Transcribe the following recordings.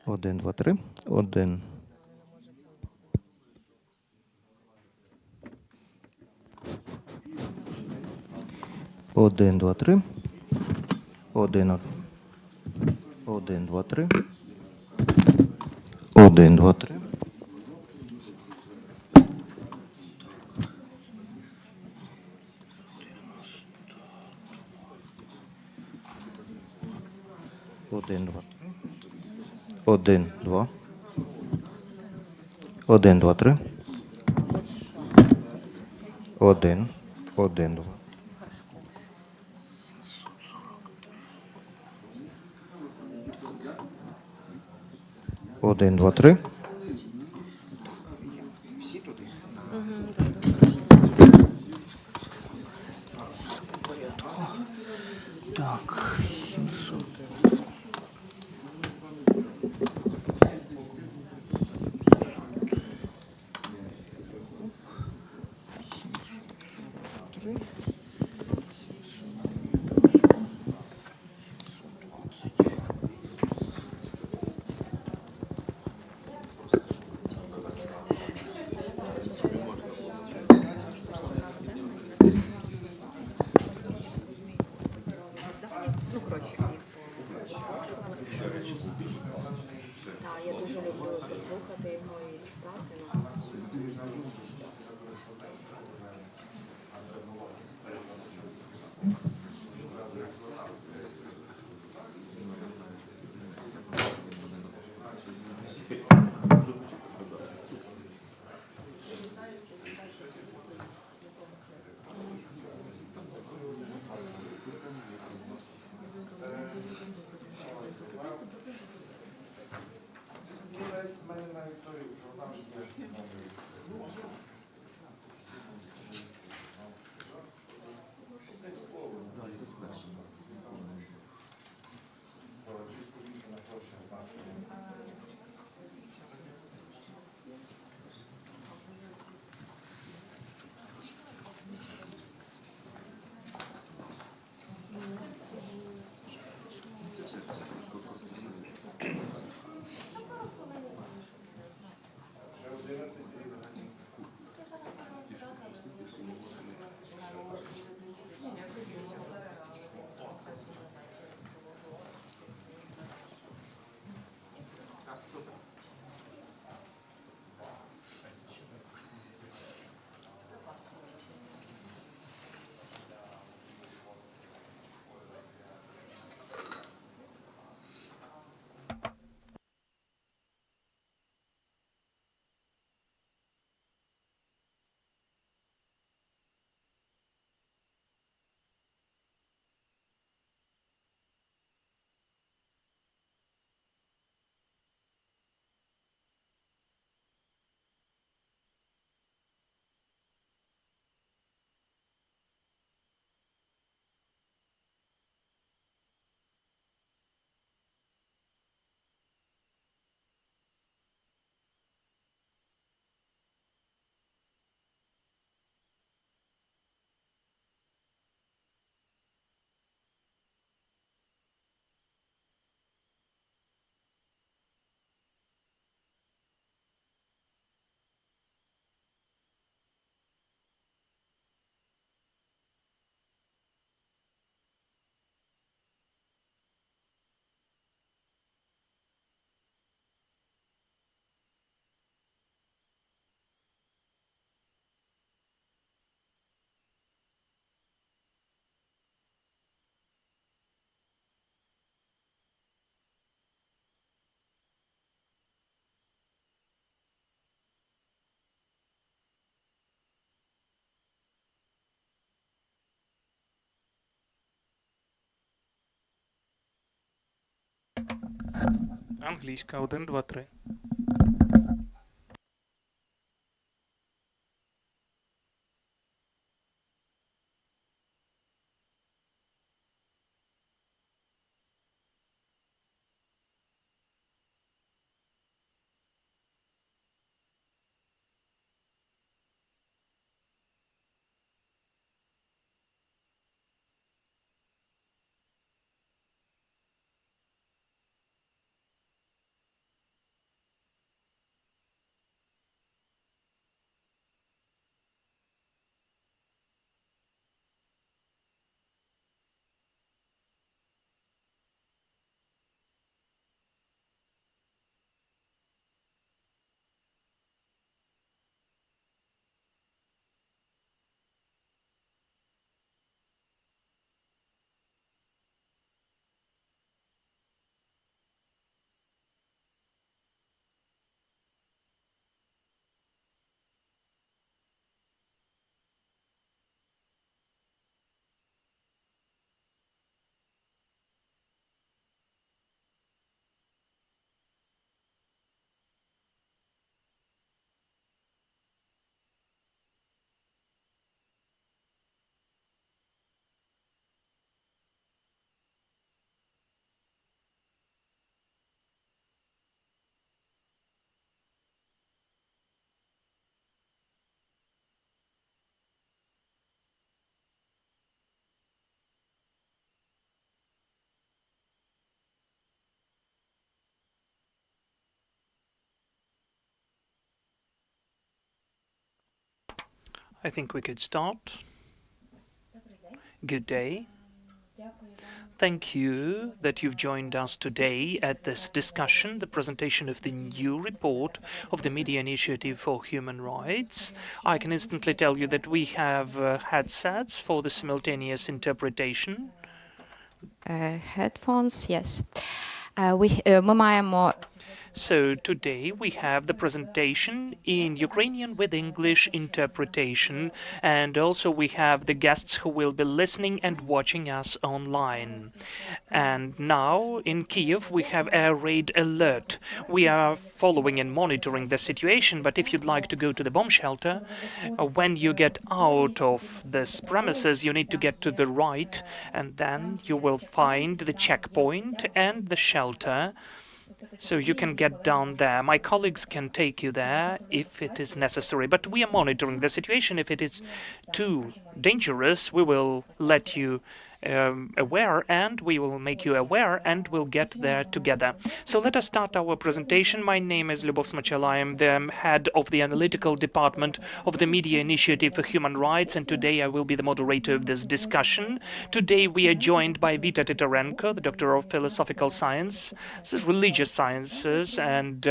1, 2, 3. 1. 1, 2, 3. 1, 1, 2, 3. 1, 2, 3. 1, 2, 3. 1, 2. 1, 2, 3. 1, 1, 2. 1, 2, 3. Всі туди? Так, 700. 3. Ну, коротше, так, я дуже люблю це слухати його і читати. Англійська 1, 2, 3. I think we could start. Good day. Thank you that you've joined us today at this discussion, the presentation of the new report of the Media Initiative for Human Rights. I can instantly tell you that we have headsets for the simultaneous interpretation. Headphones, yes. Ми маємо So today we have the presentation in Ukrainian with English interpretation, and also we have the guests who will be listening and watching us online. And now in Kiev we have air raid alert. We are following and monitoring the situation, but if you'd like to go to the bomb shelter, when you get out of this premises you need to get to the right, and then you will find the checkpoint and the shelter. So you can get down there. My colleagues can take you there if it is necessary. But we are monitoring the situation. If it is too dangerous, we will let you aware, and we will make you aware, and we'll get there together. So let us start our presentation. My name is Lyubov Smachela. I am the head of the analytical department of the Media Initiative for Human Rights, and today I will be the moderator of this discussion. Today we are joined by Vita Titarenko, the Doctor of Philosophical Science, Religious Sciences, and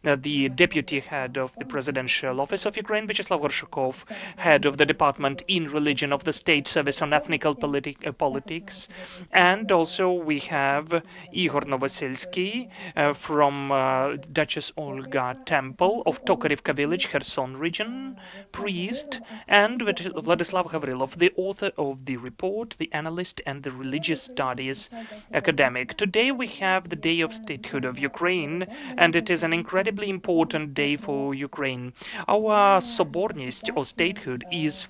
the Deputy Head of the Presidential Office of Ukraine, Vyacheslav Gorshakov, Head of the Department in Religion of the State Service on Ethnical Politics. And also we have Igor Novoselsky from Duchess Olga Temple of Tokarivka village, Kherson region, priest, and Vladislav Gavrilov, the author of the report, the analyst, and the religious studies academic. Today we have the Day of Statehood of Ukraine, and it is an incredibly important day for Ukraine. Our sobornost or statehood is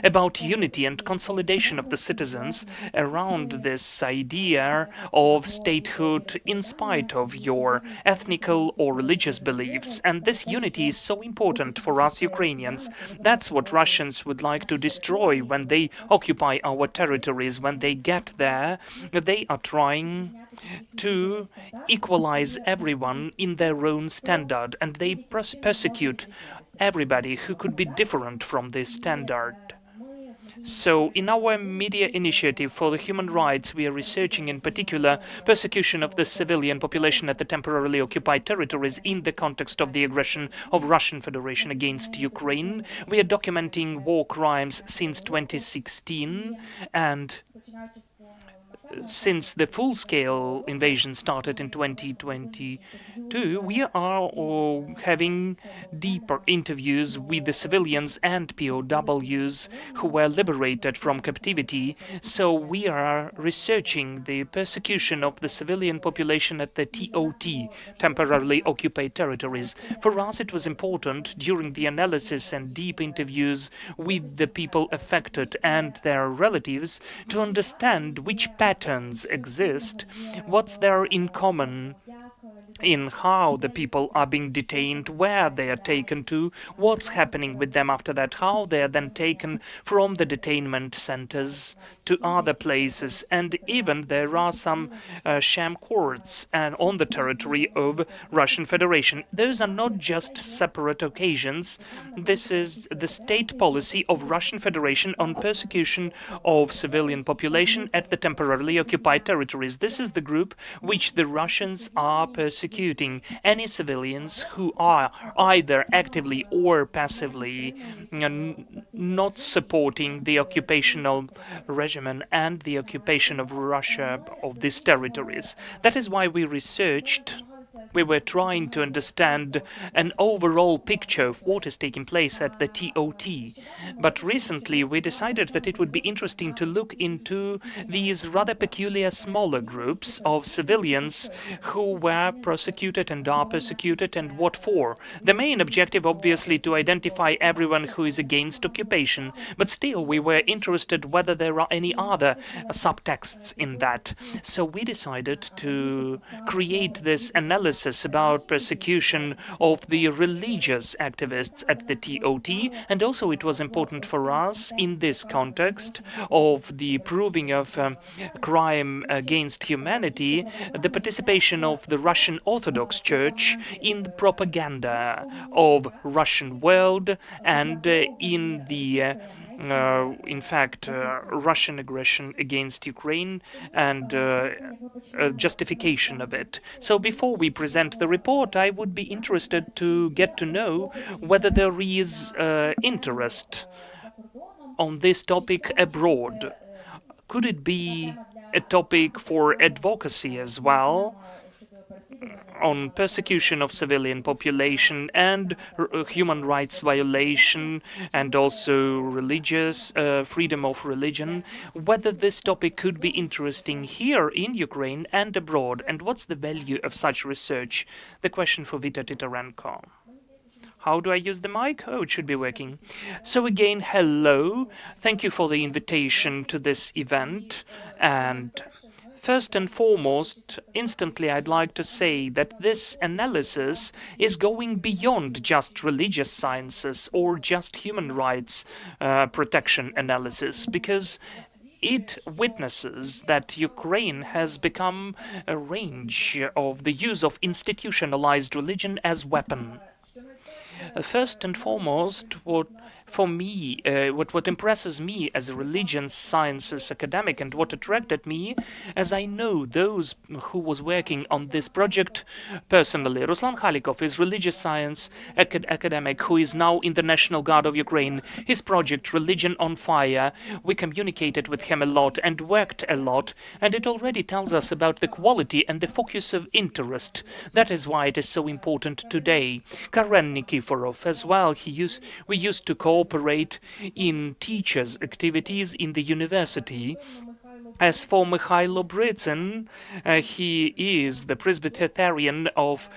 about unity and consolidation of the citizens around this idea of statehood in spite of your ethnical or religious beliefs. And this unity is so important for us Ukrainians. That's what Russians would like to destroy when they occupy our territories. When they get there, they are trying to equalize everyone in their own standard, and they persecute everybody who could be different from this standard. So in our media initiative for the human rights, we are researching in particular persecution of the civilian population at the temporarily occupied territories in the context of the aggression of Russian Federation against Ukraine. We are documenting war crimes since 2016, and since the full-scale invasion started in 2022, we are having deeper interviews with the civilians and POWs who were liberated from captivity. So we are researching the persecution of the civilian population at the TOT, temporarily occupied territories. For us, it was important during the analysis and deep interviews with the people affected and their relatives to understand which patterns exist, what's there in common in how the people are being detained, where they are taken to, what's happening with them after that, how they are then taken from the detainment centers to other places. And even there are some sham courts and on the territory of Russian Federation. Those are not just separate occasions. This is the state policy of Russian Federation on persecution of civilian population at the temporarily occupied territories. This is the group which the Russians are persecuting. Any civilians who are either actively or passively not supporting the occupational regimen and the occupation of Russia of these territories. That is why we researched. We were trying to understand an overall picture of what is taking place at the TOT. But recently we decided that it would be interesting to look into these rather peculiar smaller groups of civilians who were persecuted and are persecuted, and what for. The main objective, obviously, to identify everyone who is against occupation, but still we were interested whether there are any other subtexts in that. So we decided to create this analysis analysis about persecution of the religious activists at the TOT, and also it was important for us in this context of the proving of crime against humanity, the participation of the Russian Orthodox Church in the propaganda of Russian world and in the Russian aggression against Ukraine and justification of it. So before we present the report, I would be interested to get to know whether there is interest on this topic abroad. Could it be a topic for advocacy as well on persecution of civilian population and human rights violation and also religious freedom of religion, whether this topic could be interesting here in Ukraine and abroad, and what's the value of such research? The question for Vita Titarenko. How do I use the mic? Oh, it should be working. So again, hello. Thank you for the invitation to this event. And first and foremost, instantly I'd like to say that this analysis is going beyond just religious sciences or just human rights protection analysis, because it witnesses that Ukraine has become a range of the use of institutionalized religion as weapon. First and foremost, what impresses me as a religion sciences academic and what attracted me, as I know those who was working on this project personally. Ruslan Khalikov is religious science academic who is now in the National Guard of Ukraine. His project, Religion on Fire, we communicated with him a lot and worked a lot, and it already tells us about the quality and the focus of interest. That is why it is so important today. Karen Nikiforov as well, we used to cooperate in teachers' activities in the university. As for Mikhailo Britsyn, he is the Presbyterian of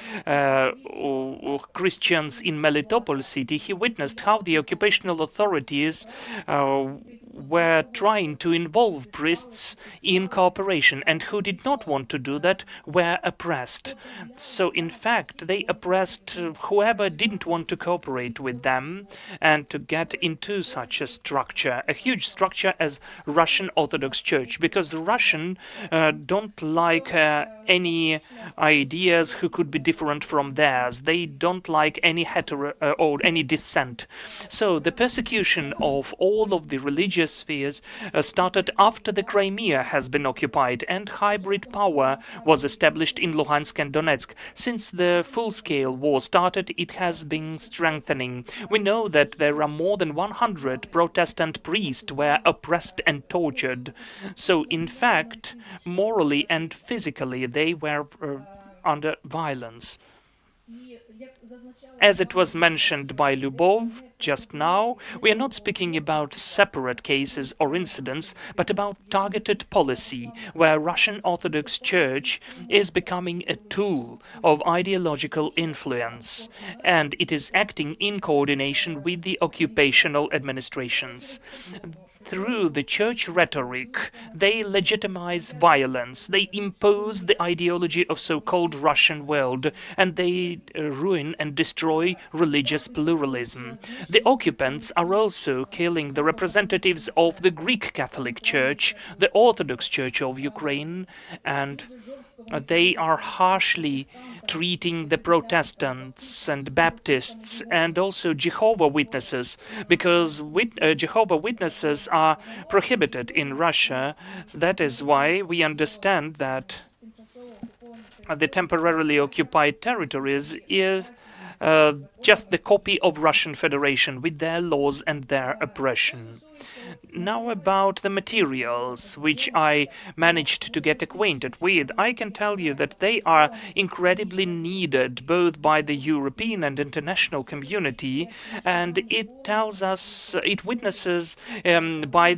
Christians in Melitopol city. He witnessed how the occupational authorities were trying to involve priests in cooperation, and who did not want to do that were oppressed. So in fact, they oppressed whoever didn't want to cooperate with them and to get into such a structure, a huge structure as Russian Orthodox Church, because the Russian don't like any ideas who could be different from theirs. They don't like any or any dissent. So the persecution of all of the religious spheres started after the Crimea has been occupied and hybrid power was established in Luhansk and Donetsk. Since the full-scale war started, it has been strengthening. We know that there are more than 100 Protestant priests were oppressed and tortured. So in fact, morally and physically, they were under violence. As it was mentioned by Lyubov just now, we are not speaking about separate cases or incidents, but about targeted policy, where Russian Orthodox Church is becoming a tool of ideological influence, and it is acting in coordination with the occupational administrations. Through the church rhetoric, they legitimize violence, they impose the ideology of so-called Russian world, and they ruin and destroy religious pluralism. The occupants are also killing the representatives of the Greek Catholic Church, the Orthodox Church of Ukraine, and they are harshly treating the Protestants and Baptists and also Jehovah Witnesses, because Jehovah Witnesses are prohibited in Russia. That is why we understand that the temporarily occupied territories is just the copy of Russian Federation with their laws and their oppression. Now about the materials which I managed to get acquainted with, I can tell you that they are incredibly needed both by the European and international community, and it tells us, it is witnessed by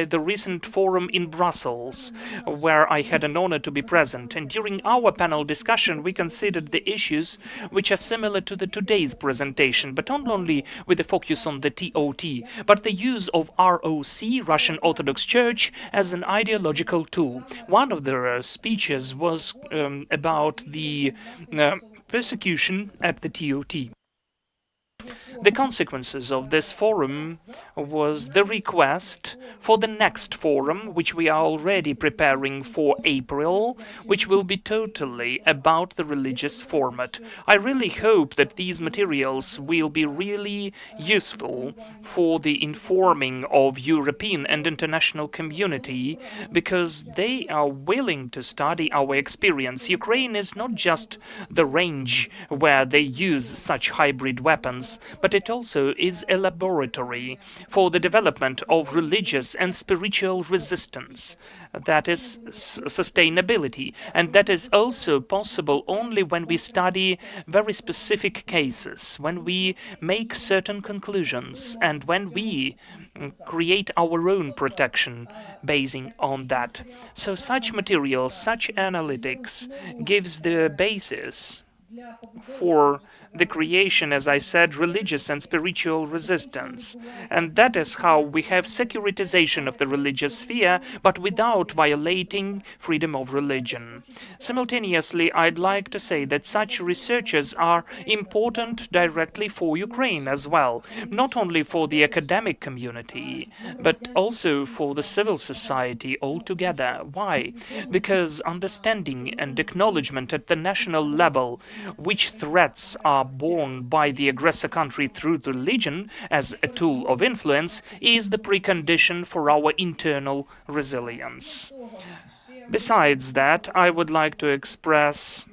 the recent forum in Brussels, where I had an honor to be present. And during our panel discussion, we considered the issues which are similar to today's presentation, but not only with a focus on the TOT, but but the use of ROC, Russian Orthodox Church, as an ideological tool. One of their speeches was about the persecution at the TOT. The consequences of this forum was the request for the next forum, which we are already preparing for April, which will be totally about the religious format. I really hope that these materials will be really useful for the informing of European and international community, because they are willing to study our experience. Ukraine is not just the range where they use such hybrid weapons, but it also is a laboratory for the development of religious and spiritual resistance. That is sustainability, and that is also possible only when we study very specific cases, when we make certain conclusions, and when we create our own protection basing on that. So such materials, such analytics gives the basis for the creation, as I said, religious and spiritual resistance. And that is how we have securitization of the religious sphere, but without violating freedom of religion. Simultaneously, I'd like to say that such researches are important directly for Ukraine as well, not only for the academic community, but also for the civil society altogether. Why? Because understanding and acknowledgement at the national level which threats are borne by the aggressor country through religion as a tool of influence is the precondition for our internal resilience. Besides that, I would like to express,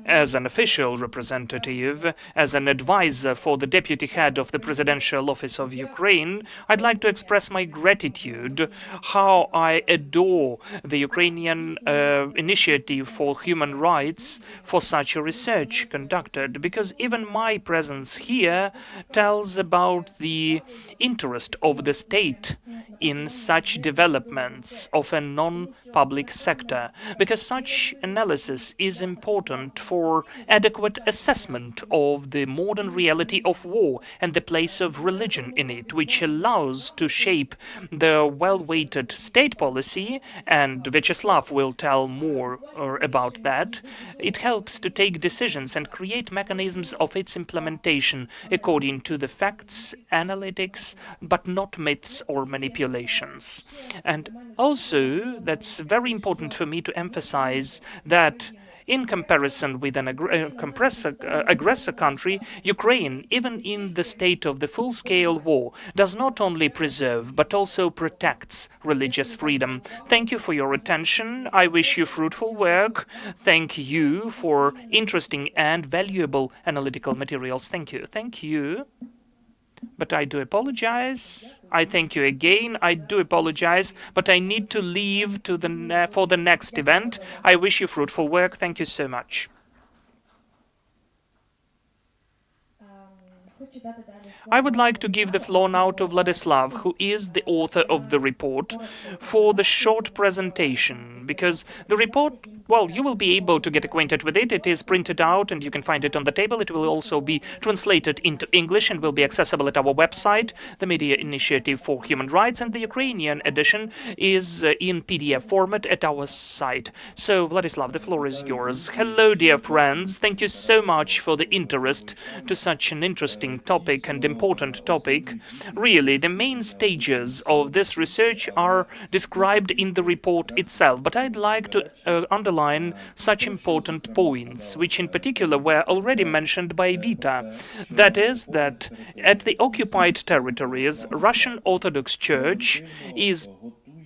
as an official representative, as an advisor for the deputy head of the presidential office of Ukraine, I'd like to express my gratitude, how I adore the Ukrainian initiative for human rights for such a research conducted, because even my presence here tells about the interest of the state in such developments of a non-public sector, because such analysis is important for adequate assessment of the modern reality of war and the place of religion in it, which allows to shape the well-weighted state policy, and Vyacheslav will tell more about that. It helps to take decisions and create mechanisms of its implementation according to the facts, analytics, but not myths or manipulations. And also, that's very important for me to emphasize that in comparison with an aggressor country, Ukraine, even in the state of the full-scale war, does not only preserve but also protects religious freedom. Thank you for your attention. I wish you fruitful work. Thank you for interesting and valuable analytical materials. Thank you. Thank you. But I do apologize. I thank you again. I do apologize, but I need to leave for the next event. I wish you fruitful work. Thank you so much. I would like to give the floor now to Vladislav, who is the author of the report, for the short presentation, because the report, well, you will be able to get acquainted with it. It is printed out and you can find it on the table. It will also be translated into English and will be accessible at our website, the Media Initiative for Human Rights, and the Ukrainian edition is in PDF format at our site. So, Vladislav, the floor is yours. Hello, dear friends. Thank you so much for the interest to such an interesting topic and important topic. Really, the main stages of this research are described in the report itself, but I'd like to underline such important points, which in particular were already mentioned by Vita. That is, that at the occupied territories, Russian Orthodox Church is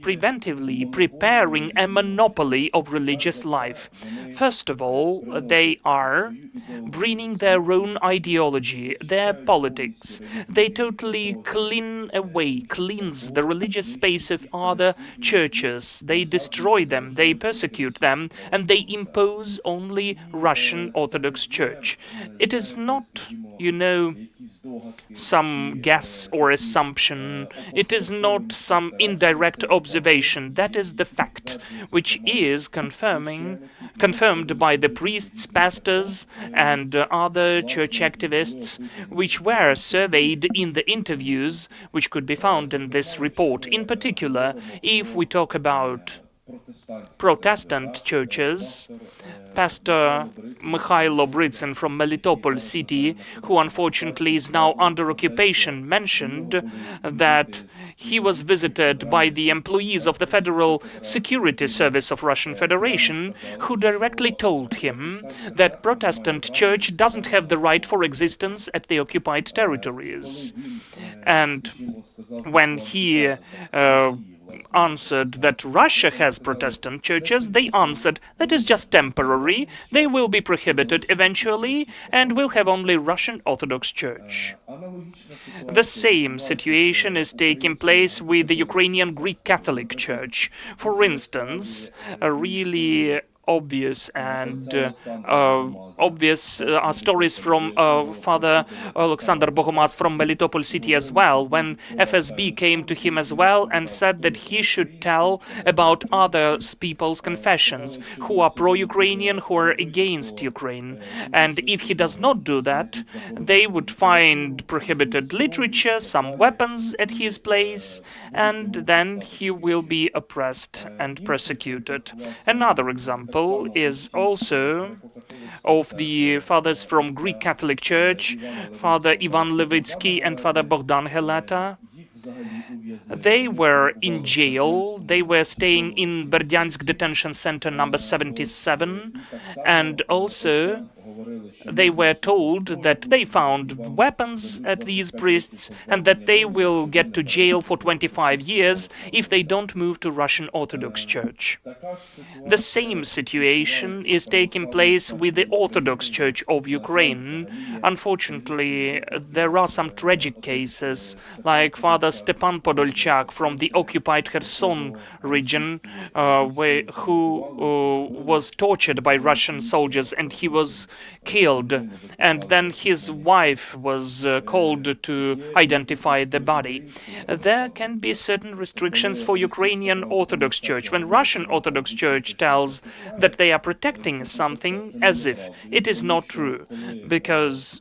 preventively preparing a monopoly of religious life. First of all, they are bringing their own ideology, their politics. They totally cleanse the religious space of other churches. They destroy them, they persecute them, and they impose only Russian Orthodox Church. It is not, some guess or assumption. It is not some indirect observation. That is the fact, which is confirmed by the priests, pastors, and other church activists, which were surveyed in the interviews which could be found in this report. In particular, if we talk about Protestant churches, Pastor Mikhailo Brytsin from Melitopol city, who unfortunately is now under occupation, mentioned that he was visited by the employees of the Federal Security Service of Russian Federation, who directly told him that Protestant church doesn't have the right for existence at the occupied territories. And when he answered that Russia has Protestant churches, they answered that is just temporary, they will be prohibited eventually, and we'll have only Russian Orthodox Church. The same situation is taking place with the Ukrainian Greek Catholic Church. For instance, a really obvious are stories from Father Alexander Bohumaz from Melitopol city as well, when FSB came to him as well and said that he should tell about other people's confessions who are pro-Ukrainian, who are against Ukraine. And if he does not do that, they would find prohibited literature, some weapons at his place, and then he will be oppressed and persecuted. Another example is also of the fathers from Greek Catholic Church, Father Ivan Levitsky and Father Bogdan Heleta. They were in jail. They were staying in Berdyansk detention center number 77, and also they were told that they found weapons at these priests and that they will get to jail for 25 years if they don't move to Russian Orthodox Church. The same situation is taking place with the Orthodox Church of Ukraine. Unfortunately, there are some tragic cases, like Father Stepan Podolchak from the occupied Kherson region, who was tortured by Russian soldiers and he was killed, and then his wife was called to identify the body. There can be certain restrictions for Ukrainian Orthodox Church when Russian Orthodox Church tells that they are protecting something as if it is not true, because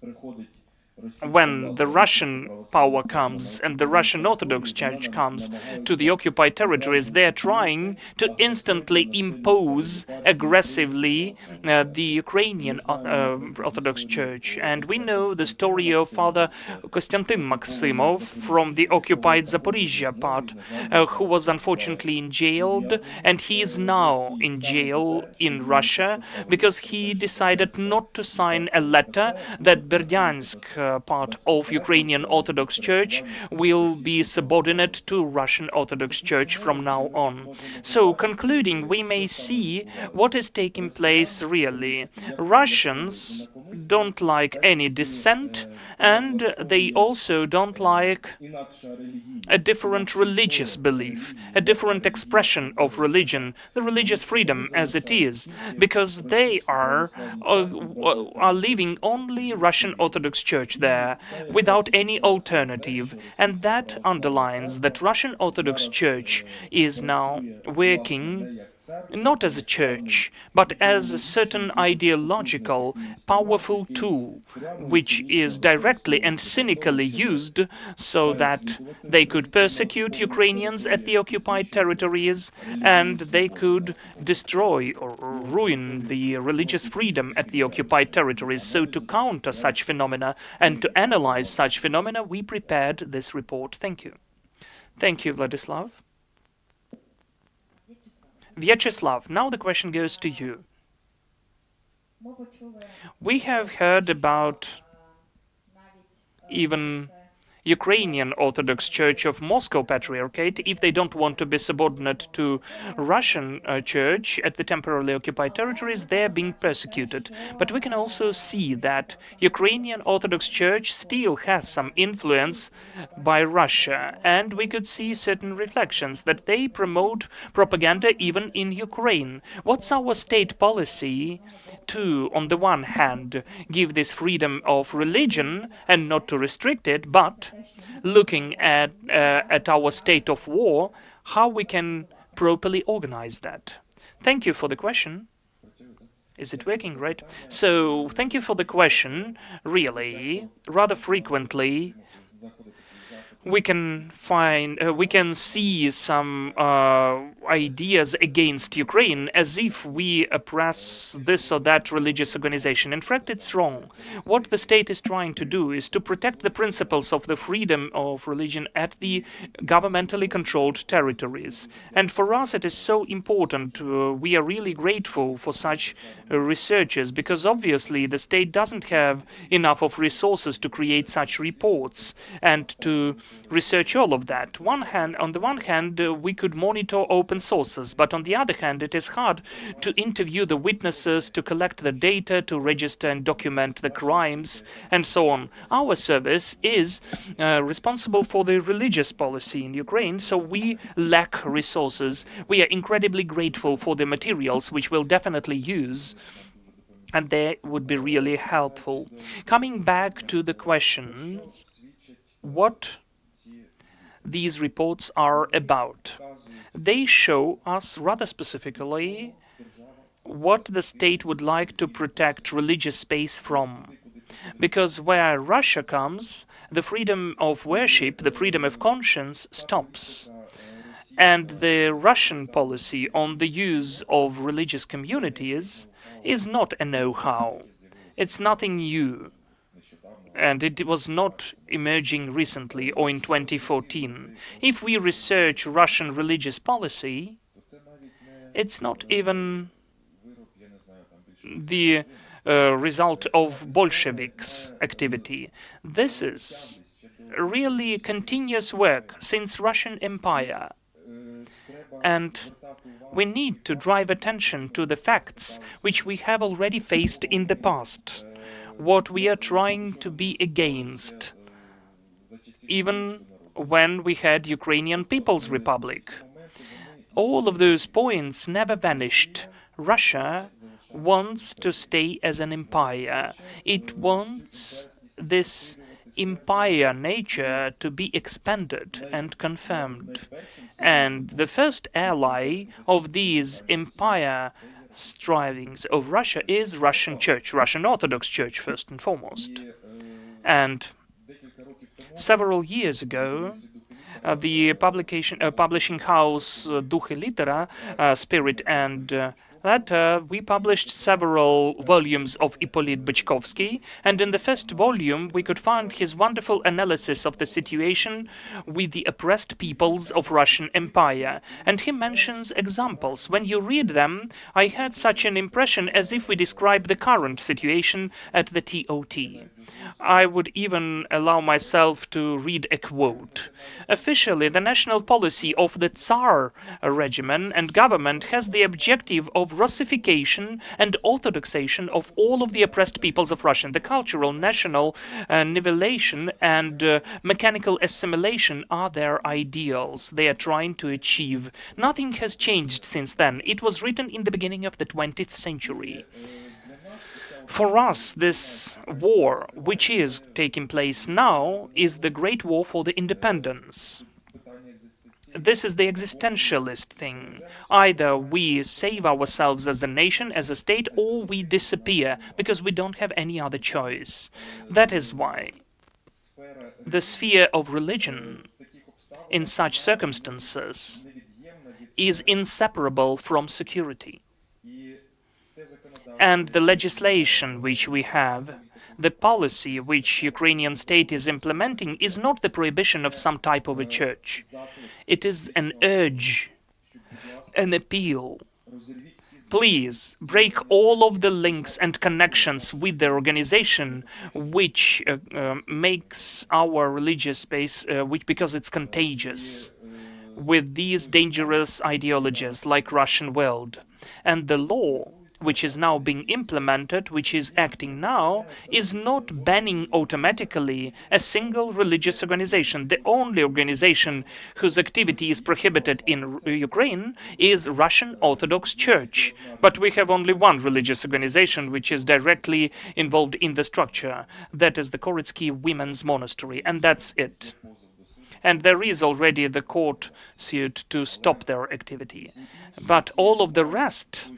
when the Russian power comes and the Russian Orthodox Church comes to the occupied territories, they are trying to instantly impose aggressively the Ukrainian Orthodox Church. And we know the story of Father Konstantin Maximov from the occupied Zaporizhia part, who was unfortunately jailed, and he is now in jail in Russia because he decided not to sign a letter that Berdyansk part of Ukrainian Orthodox Church will be subordinate to Russian Orthodox Church from now on. So, concluding, we may see what is taking place really. Russians don't like any dissent, and they also don't like a different religious belief, a different expression of religion, the religious freedom as it is, because they are leaving only Russian Orthodox Church there without any alternative, and that underlines that Russian Orthodox Church is now working not as a church, but as a certain ideological, powerful tool, which is directly and cynically used so that they could persecute Ukrainians at the occupied territories, and they could destroy or ruin the religious freedom at the occupied territories. So to counter such phenomena and to analyze such phenomena, we prepared this report. Thank you. Thank you, Vladislav. Vyacheslav, now the question goes to you. We have heard about even Ukrainian Orthodox Church of Moscow Patriarchate, if they don't want to be subordinate to Russian Church at the temporarily occupied territories, they're being persecuted. But we can also see that Ukrainian Orthodox Church still has some influence by Russia, and we could see certain reflections that they promote propaganda even in Ukraine. What's our state policy to, on the one hand, give this freedom of religion and not to restrict it, but looking at our state of war, how we can properly organize that? Thank you for the question. Is it working, right? So, thank you for the question. Really, rather frequently, we can see some ideas against Ukraine as if we oppress this or that religious organization. In fact, it's wrong. What the state is trying to do is to protect the principles of the freedom of religion at the governmentally controlled territories. And for us, it is so important. We are really grateful for such researchers, because obviously the state doesn't have enough of resources to create such reports and to research all of that. On the one hand, we could monitor open sources, but on the other hand, it is hard to interview the witnesses, to collect the data, to register and document the crimes, and so on. Our service is responsible for the religious policy in Ukraine, so we lack resources. We are incredibly grateful for the materials which we'll definitely use, and they would be really helpful. Coming back to the questions, what these reports are about. They show us rather specifically what the state would like to protect religious space from. Because where Russia comes, the freedom of worship, the freedom of conscience stops. And the Russian policy on the use of religious communities is not a know-how. It's nothing new. And it was not emerging recently or in 2014. If we research Russian religious policy, it's not even the result of Bolsheviks' activity. This is really continuous work since Russian Empire. And we need to drive attention to the facts which we have already faced in the past, what we are trying to be against, even when we had Ukrainian People's Republic. All of those points never vanished. Russia wants to stay as an empire. It wants this empire nature to be expanded and confirmed. And the first ally of these empire strivings of Russia is Russian Church, Russian Orthodox Church first and foremost. And several years ago, the publishing house Duh и Litera, Spirit and Letter, we published several volumes of Ippolit Bychkovsky, and in the first volume we could find his wonderful analysis of the situation with the oppressed peoples of Russian Empire. And he mentions examples. When you read them, I had such an impression as if we describe the current situation at the TOT. I would even allow myself to read a quote. Officially, the national policy of the Tsar regimen and government has the objective of Russification and Orthodoxation of all of the oppressed peoples of Russia. The cultural, national nivellation and mechanical assimilation are their ideals they are trying to achieve. Nothing has changed since then. It was written in the beginning of the 20th century. For us, this war, which is taking place now, is the great war for the independence. This is the existentialist thing. Either we save ourselves as a nation, as a state, or we disappear, because we don't have any other choice. That is why the sphere of religion, in such circumstances, is inseparable from security. And the legislation which we have, the policy which Ukrainian state is implementing, is not the prohibition of some type of a church. It is an urge, an appeal please break all of the links and connections with the organization which makes our religious space, because it's contagious with these dangerous ideologies like Russian world. And the law which is now being implemented, which is acting now, is not banning automatically a single religious organization. The only organization whose activity is prohibited in Ukraine is Russian Orthodox Church. But we have only one religious organization which is directly involved in the structure. That is the Koretsky Women's Monastery, and that's it. And there is already the court suit to stop their activity. But all of the rest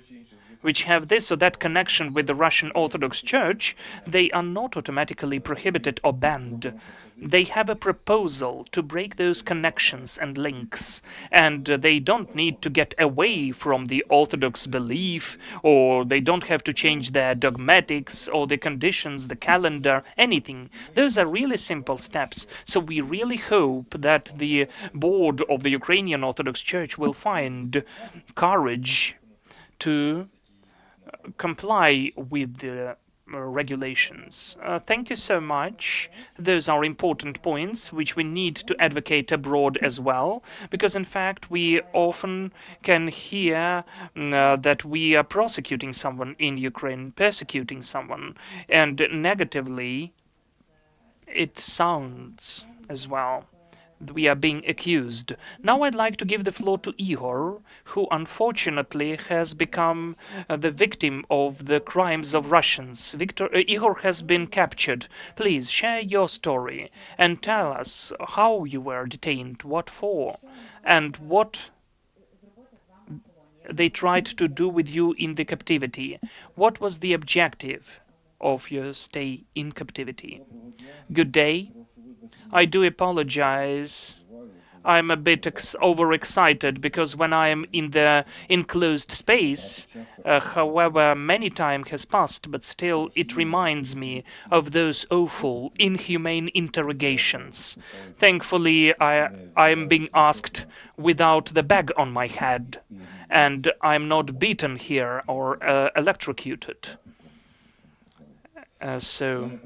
which have this or that connection with the Russian Orthodox Church, they are not automatically prohibited or banned. They have a proposal to break those connections and links, and they don't need to get away from the Orthodox belief, or they don't have to change their dogmatics or the conditions, the calendar, anything. Those are really simple steps. So we really hope that the board of the Ukrainian Orthodox Church will find courage to comply with the regulations. Thank you so much. Those are important points which we need to advocate abroad as well, because in fact we often can hear that we are prosecuting someone in Ukraine, persecuting someone, and negatively it sounds as well. We are being accused. Now I'd like to give the floor to Ihor, who unfortunately has become the victim of the crimes of Russians. Ihor has been captured. Please share your story and tell us how you were detained, what for, and what they tried to do with you in the captivity. What was the objective of your stay in captivity? Good day. I do apologize. I'm a bit overexcited because when I am in the enclosed space, however, many time has passed, but still it reminds me of those awful, inhumane interrogations. Thankfully, I am being asked without the bag on my head, and I'm not beaten here or electrocuted. So,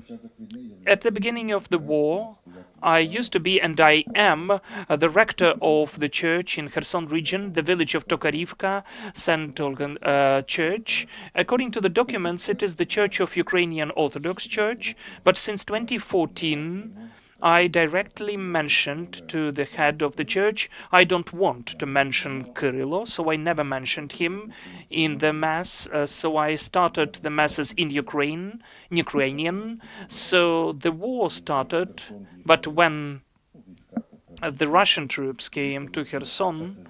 at the beginning of the war, I used to be, and I am, the rector of the church in Kherson region, the village of Tokarivka, St. Olgan Church. According to the documents, it is the Church of Ukrainian Orthodox Church, but since 2014, I directly mentioned to the head of the church, I don't want to mention Kyrillo, so I never mentioned him in the mass. So I started the masses in Ukrainian. So the war started, but when the Russian troops came to Kherson,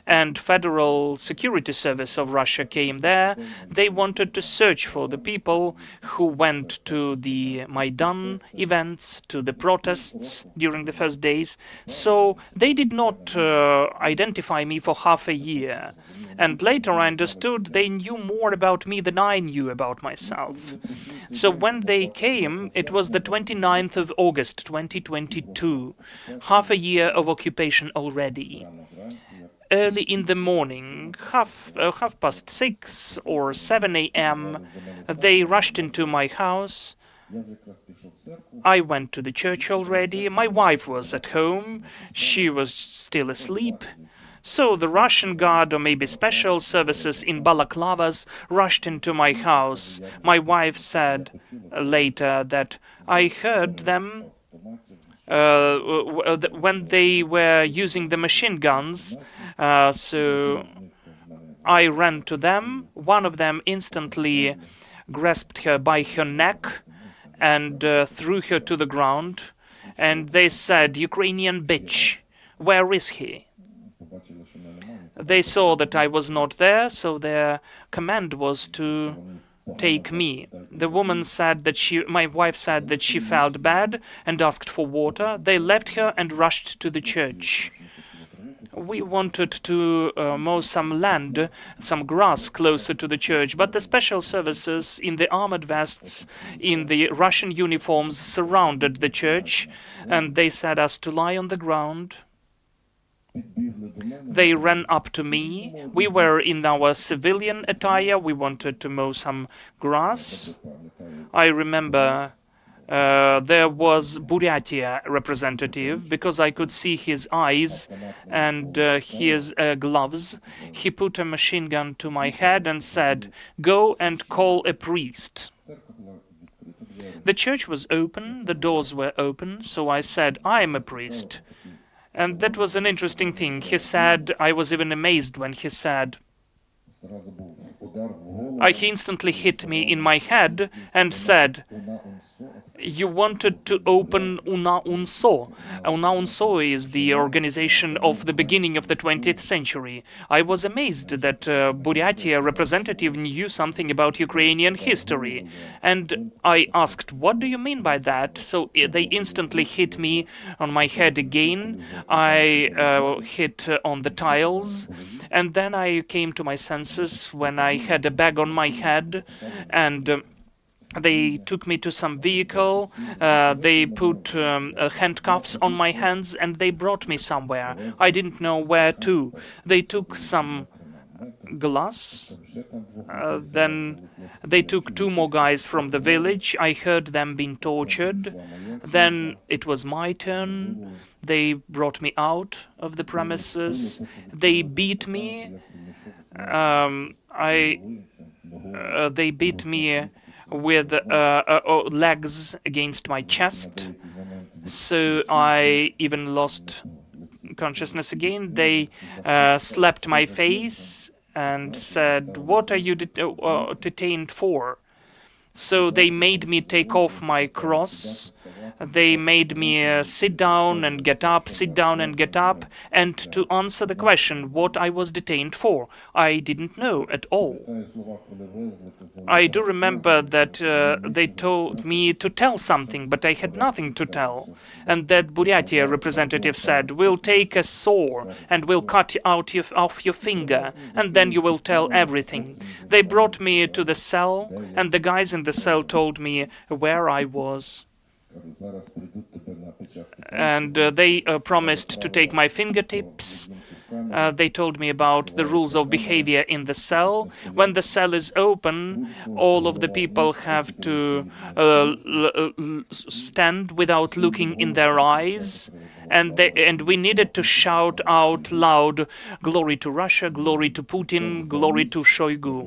and Federal Security Service of Russia came there, they wanted to search for the people who went to the Maidan events, to the protests during the first days. So they did not identify me for half a year. And later I understood they knew more about me than I knew about myself. So when they came, it was the 29th of August, 2022, half a year of occupation already. Early in the morning, half past 6 or 7 a.m., they rushed into my house. I went to the church already. My wife was at home. She was still asleep. So the Russian Guard, or maybe special services in balaclavas, rushed into my house. My wife said later that I heard them when they were using the machine guns. So I ran to them. One of them instantly grasped her by her neck and threw her to the ground. And they said, "Ukrainian bitch, where is he?" They saw that I was not there, so their command was to take me. The woman said that my wife said that she felt bad and asked for water. They left her and rushed to the church. We wanted to mow some land, some grass closer to the church, but the special services in the armored vests, in the Russian uniforms, surrounded the church, and they said us to lie on the ground. They ran up to me. We were in our civilian attire. We wanted to mow some grass. I remember there was Buryatia representative because I could see his eyes and his gloves. He put a machine gun to my head and said, "Go and call a priest." The church was open, the doors were open, so I said, "I am a priest." And that was an interesting thing. He said, I was even amazed when he said, he instantly hit me in my head and said, "You wanted to open Una Unso." Una Unso is the organization of the beginning of the 20th century. I was amazed that Buryatia representative knew something about Ukrainian history. And I asked, "What do you mean by that?" So they instantly hit me on my head again. I hit on the tiles. And then I came to my senses when I had a bag on my head and they took me to some vehicle, they put handcuffs on my hands and they brought me somewhere. I didn't know where to. They took some glass, then they took two more guys from the village. I heard them being tortured. Then it was my turn. They brought me out of the premises. They beat me. They beat me with legs against my chest, so I even lost consciousness again. They slapped my face and said, "What are you detained for?" So they made me take off my cross. They made me sit down and get up, sit down and get up, and to answer the question what I was detained for, I didn't know at all. I do remember that they told me to tell something, but I had nothing to tell. And that Buryatia representative said, "We'll take a saw and we'll cut out off your finger, and then you will tell everything." They brought me to the cell, and the guys in the cell told me where I was. And they promised to take my fingertips. They told me about the rules of behavior in the cell. When the cell is open, all of the people have to stand without looking in their eyes. And we needed to shout out loud, "Glory to Russia, glory to Putin, glory to Shoigu."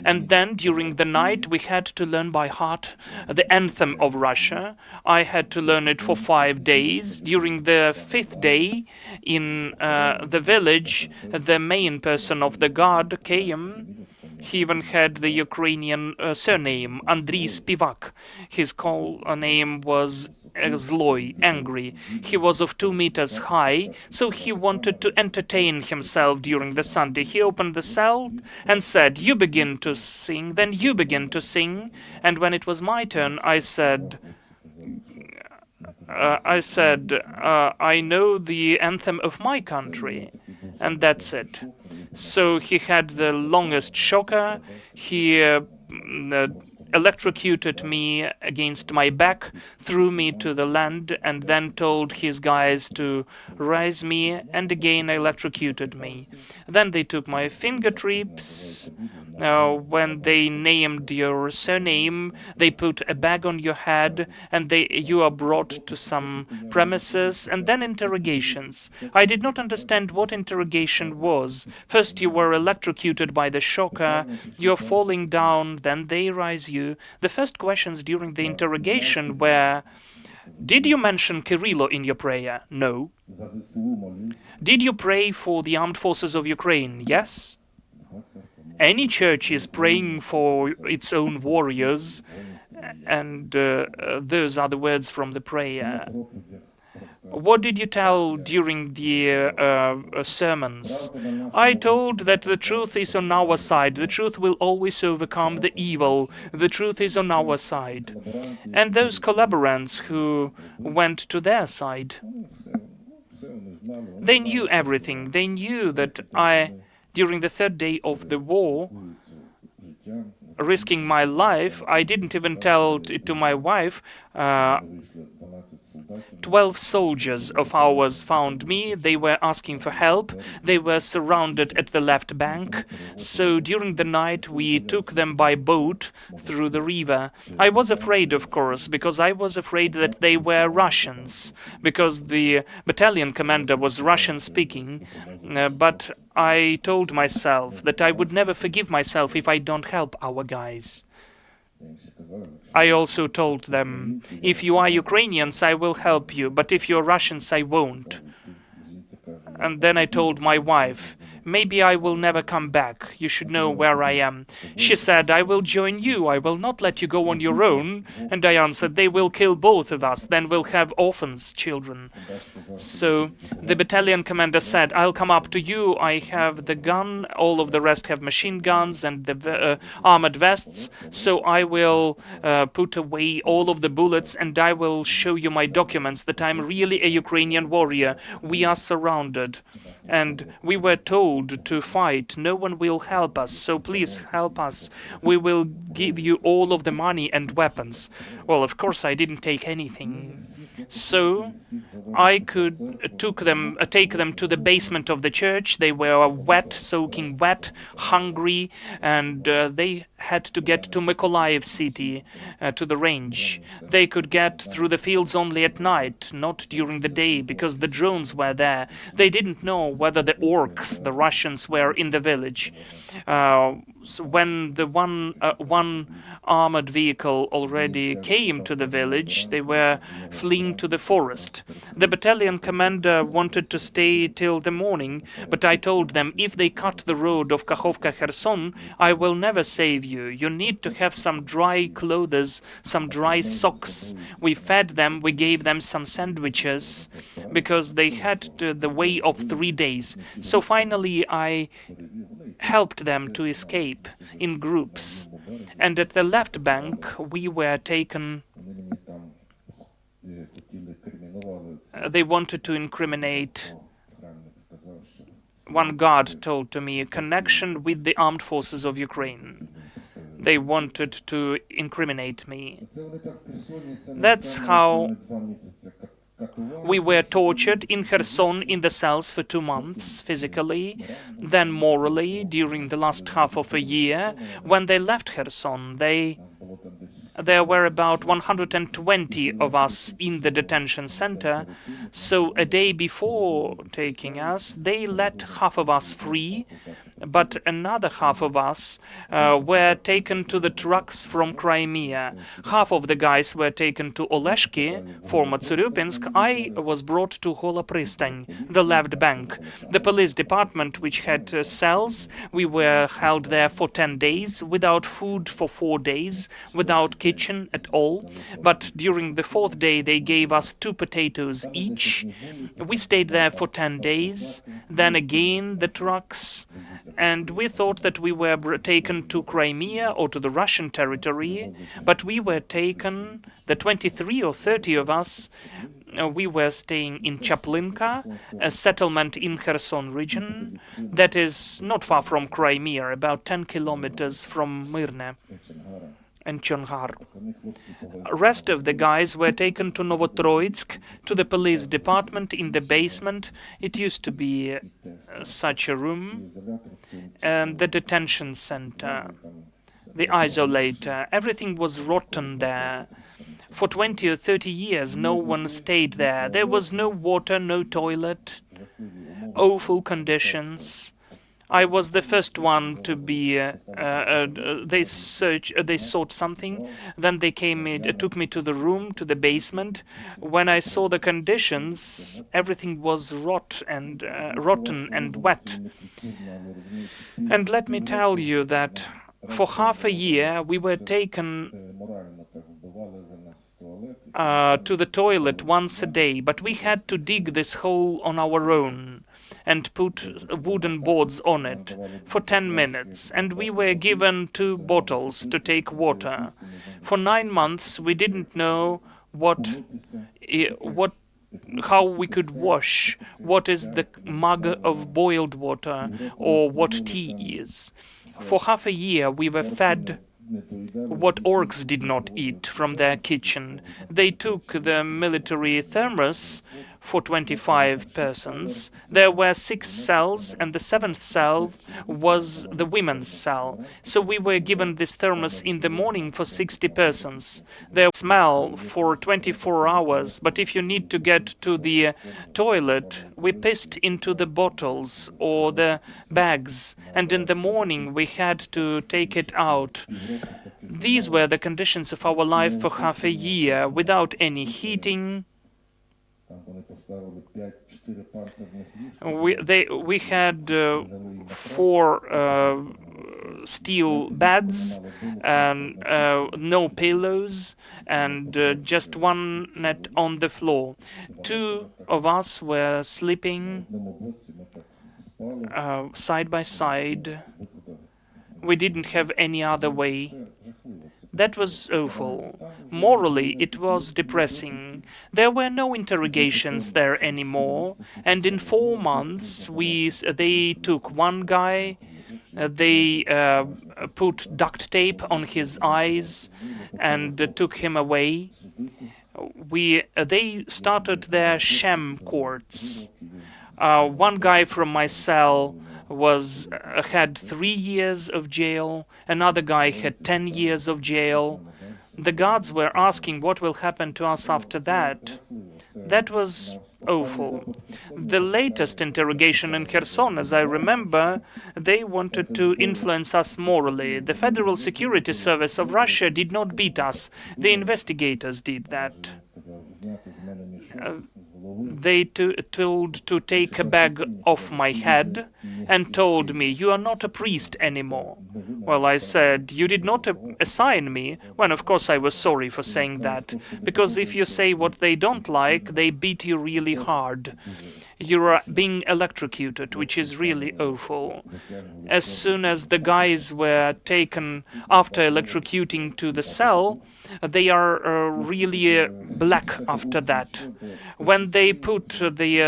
And then during the night we had to learn by heart the anthem of Russia. I had to learn it for 5 days. During the 5th day in the village, the main person of the guard came. He even had the Ukrainian surname, Andriy Spivak. His call name was Zloy, angry. He was of 2 meters high, so he wanted to entertain himself during the Sunday. He opened the cell and said, "You begin to sing, then you begin to sing." And when it was my turn, I said, "I know the anthem of my country," and that's it. So he had the longest shocker. He electrocuted me against my back, threw me to the land, and then told his guys to raise me, and again electrocuted me. Then they took my fingertips. When they named your surname, they put a bag on your head, and you are brought to some premises, and then interrogations. I did not understand what interrogation was. First you were electrocuted by the shocker, you're falling down, then they rise you. The first questions during the interrogation were, "Did you mention Kirilo in your prayer?" "No." "Did you pray for the armed forces of Ukraine?" "Yes." Any church is praying for its own warriors, and those are the words from the prayer. "What did you tell during the sermons?" "I told that the truth is on our side. The truth will always overcome the evil. The truth is on our side." And those collaborants who went to their side, they knew everything. They knew that during the 3rd day of the war, risking my life, I didn't even tell it to my wife. 12 soldiers of ours found me. They were asking for help. They were surrounded at the left bank. So during the night we took them by boat through the river. I was afraid, of course, because I was afraid that they were Russians, because the battalion commander was Russian speaking. But I told myself that I would never forgive myself if I don't help our guys. I also told them, if you are Ukrainians, I will help you, but if you're Russians, I won't. And then I told my wife, maybe I will never come back. You should know where I am. She said, I will join you. I will not let you go on your own. And I answered, they will kill both of us. Then we'll have orphans, children. So the battalion commander said, I'll come up to you. I have the gun. All of the rest have machine guns and the armored vests. So I will put away all of the bullets and I will show you my documents that I'm really a Ukrainian warrior. We are surrounded. And we were told to fight. No one will help us, so please help us. We will give you all of the money and weapons. Well, of course, I didn't take anything. So I could take them to the basement of the church. They were wet, soaking wet, hungry, and they had to get to Mykolaiv city, to the range. They could get through the fields only at night, not during the day, because the drones were there. They didn't know whether the orcs, the Russians, were in the village. So when the one armored vehicle already came to the village, they were fleeing to the forest. The battalion commander wanted to stay till the morning, but I told them, if they cut the road of Kakhovka-Kherson, I will never save you. You need to have some dry clothes, some dry socks. We fed them, we gave them some sandwiches, because they had the way of 3 days. So finally I helped them to escape in groups. And at the left bank we were taken. They wanted to incriminate. One guard told to me a connection with the armed forces of Ukraine. They wanted to incriminate me. That's how we were tortured in Kherson in the cells for 2 months, physically, then morally during the last half of a year. When they left Kherson, there were about 120 of us in the detention center. So a day before taking us, they let half of us free, but another half of us were taken to the trucks from Crimea. Half of the guys were taken to Oleshki, former Tsuryupinsk. I was brought to Holopristan, the left bank. The police department, which had cells, we were held there for 10 days, without food for 4 days, without kitchen at all. But during the 4th day, they gave us 2 potatoes each. We stayed there for 10 days, then again the trucks. And we thought that we were taken to Crimea or to the Russian territory, but we were taken, the 23 or 30 of us, we were staying in Chaplinka, a settlement in Kherson region that is not far from Crimea, about 10 kilometers from Myrne and Chonghar. Rest of the guys were taken to Novotroitsk, to the police department in the basement. It used to be such a room, and the detention center, the isolator. Everything was rotten there. For 20 or 30 years, no one stayed there. There was no water, no toilet, awful conditions. I was the first one to be. They sought something. Then they took me to the room, to the basement. When I saw the conditions, everything was rotten and wet. And let me tell you that for half a year we were taken to the toilet once a day, but we had to dig this hole on our own and put wooden boards on it for 10 minutes, and we were given 2 bottles to take water. For 9 months we didn't know how we could wash, what is the mug of boiled water, or what tea is. For half a year we were fed what orcs did not eat from their kitchen. They took the military thermos for 25 persons. There were 6 cells, and the 7th cell was the women's cell. So we were given this thermos in the morning for 60 persons. There was smell for 24 hours, but if you need to get to the toilet, we pissed into the bottles or the bags, and in the morning we had to take it out. These were the conditions of our life for half a year, without any heating. We had 4 steel beds and no pillows, and just one net on the floor. 2 of us were sleeping side by side. We didn't have any other way. That was awful. Morally, it was depressing. There were no interrogations there anymore, and in 4 months they took one guy, they put duct tape on his eyes and took him away. They started their sham courts. One guy from my cell had 3 years of jail. Another guy had 10 years of jail. The guards were asking what will happen to us after that. That was awful. The latest interrogation in Kherson, as I remember, they wanted to influence us morally. The Federal Security Service of Russia did not beat us. The investigators did that. They told to take a bag off my head and told me, "You are not a priest anymore." Well, I said, "You did not assign me." Well, of course, I was sorry for saying that, because if you say what they don't like, they beat you really hard. You are being electrocuted, which is really awful. As soon as the guys were taken after electrocuting to the cell, they are really black after that. When they put the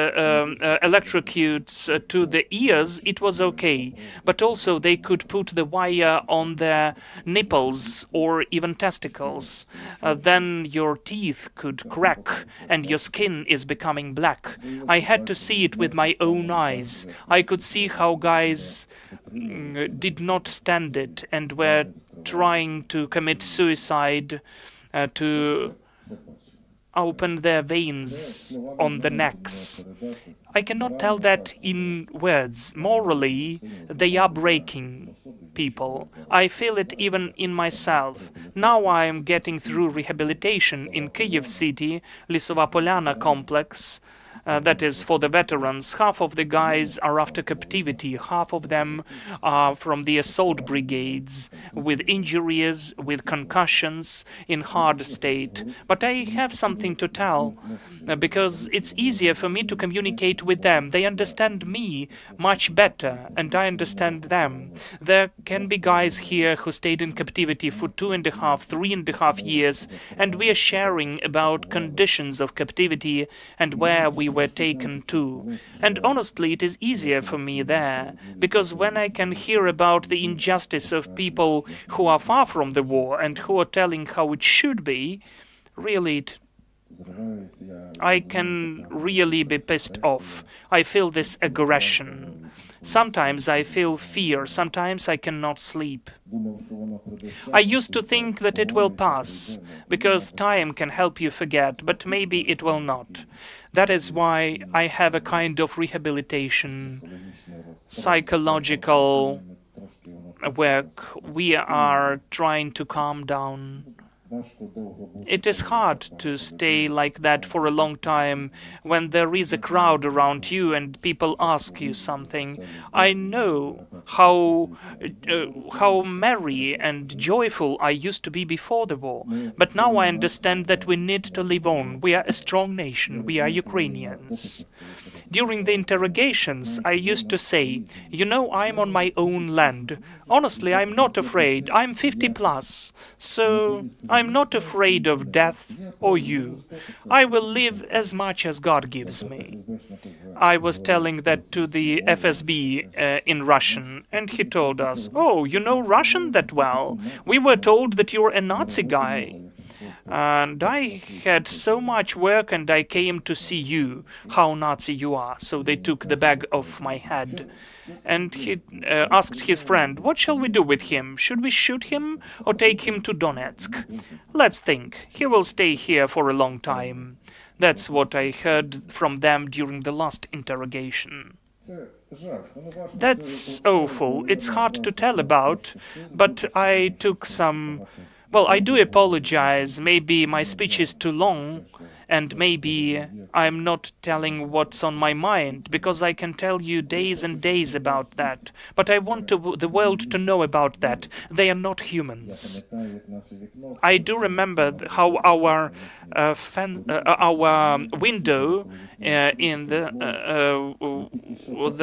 electrocutes to the ears, it was okay. But also they could put the wire on their nipples or even testicles. Then your teeth could crack and your skin is becoming black. I had to see it with my own eyes. I could see how guys did not stand it and were trying to commit suicide, to open their veins on the necks. I cannot tell that in words. Morally, they are breaking people. I feel it even in myself. Now I am getting through rehabilitation in Kyiv city, Lisova Polyana complex. That is for the veterans. Half of the guys are after captivity. Half of them are from the assault brigades with injuries, with concussions, in hard state. But I have something to tell, because it's easier for me to communicate with them. They understand me much better, and I understand them. There can be guys here who stayed in captivity for 2.5, 3.5 years, and we are sharing about conditions of captivity and where we were taken to. And honestly, it is easier for me there, because when I can hear about the injustice of people who are far from the war and who are telling how it should be, really, I can really be pissed off. I feel this aggression. Sometimes I feel fear. Sometimes I cannot sleep. I used to think that it will pass, because time can help you forget, but maybe it will not. That is why I have a kind of rehabilitation, psychological work. We are trying to calm down. It is hard to stay like that for a long time when there is a crowd around you and people ask you something. I know how merry and joyful I used to be before the war, but now I understand that we need to live on. We are a strong nation. We are Ukrainians. During the interrogations, I used to say, "You know, I'm on my own land. Honestly, I'm not afraid. I'm 50 plus, so I'm not afraid of death or you. I will live as much as God gives me. I was telling that to the FSB in Russian, and he told us, "Oh, you know Russian that well? We were told that you're a Nazi guy." And I had so much work, and I came to see you, how Nazi you are. So they took the bag off my head. And he asked his friend, "What shall we do with him? Should we shoot him or take him to Donetsk? Let's think. He will stay here for a long time." That's what I heard from them during the last interrogation. That's awful. It's hard to tell about, but I took some. Well, I do apologize. Maybe my speech is too long, and maybe I'm not telling what's on my mind, because I can tell you days and days about that. But I want the world to know about that. They are not humans. I do remember how our window in the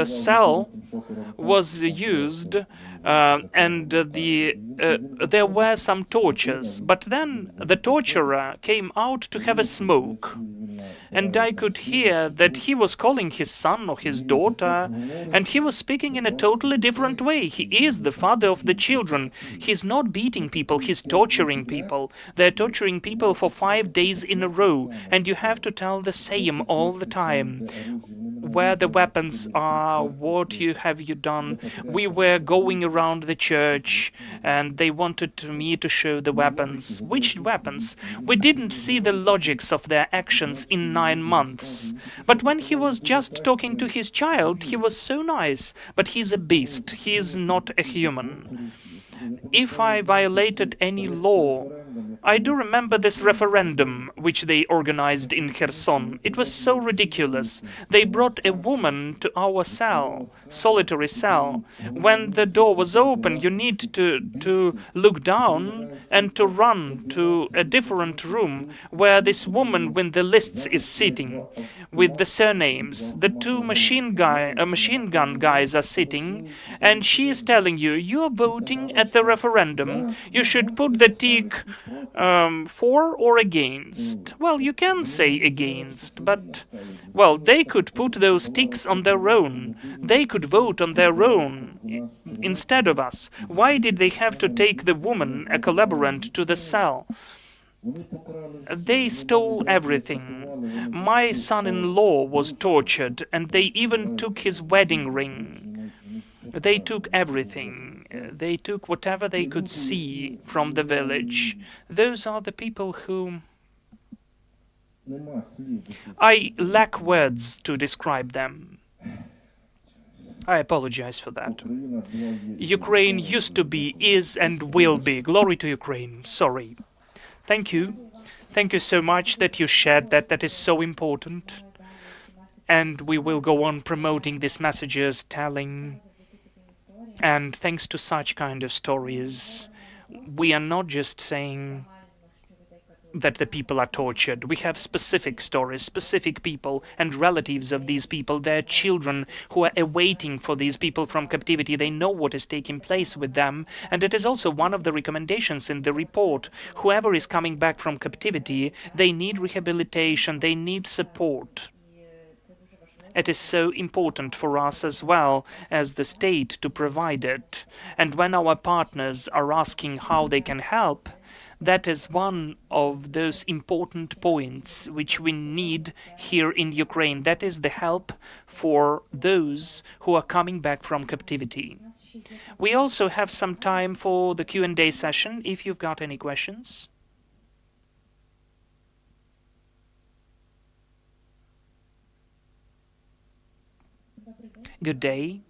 cell was used, and there were some tortures. But then the torturer came out to have a smoke, and I could hear that he was calling his son or his daughter, and he was speaking in a totally different way. He is the father of the children. He's not beating people, he's torturing people. They're torturing people for 5 days in a row, and you have to tell the same all the time. Where the weapons are, what have you done? We were going around the church, and they wanted me to show the weapons. Which weapons? We didn't see the logics of their actions in 9 months. But when he was just talking to his child, he was so nice. But he's a beast. He's not a human. If I violated any law, I do remember this referendum which they organized in Kherson. It was so ridiculous. They brought a woman to our cell, solitary cell. When the door was open, you need to look down and to run to a different room where this woman with the lists is sitting with the surnames. The two machine gun guys are sitting, and she is telling you, "You're voting at the referendum. You should put the tick for or against." Well, you can say against, but, well, they could put those ticks on their own. They could vote on their own instead of us. Why did they have to take the woman, a collaborant, to the cell? They stole everything. My son-in-law was tortured, and they even took his wedding ring. They took everything. They took whatever they could see from the village. Those are the people who... I lack words to describe them. I apologize for that. Ukraine used to be, is, and will be. Glory to Ukraine. Sorry. Thank you. Thank you so much that you shared that. That is so important. And we will go on promoting these messages, telling. And thanks to such kind of stories, we are not just saying that the people are tortured. We have specific stories, specific people and relatives of these people, their children who are awaiting for these people from captivity. They know what is taking place with them. And it is also one of the recommendations in the report. Whoever is coming back from captivity, they need rehabilitation, they need support. It is so important for us as well as the state to provide it. And when our partners are asking how they can help, that is one of those important points which we need here in Ukraine. That is the help for those who are coming back from captivity. We also have some time for the Q&A session, if you've got any questions. Good day.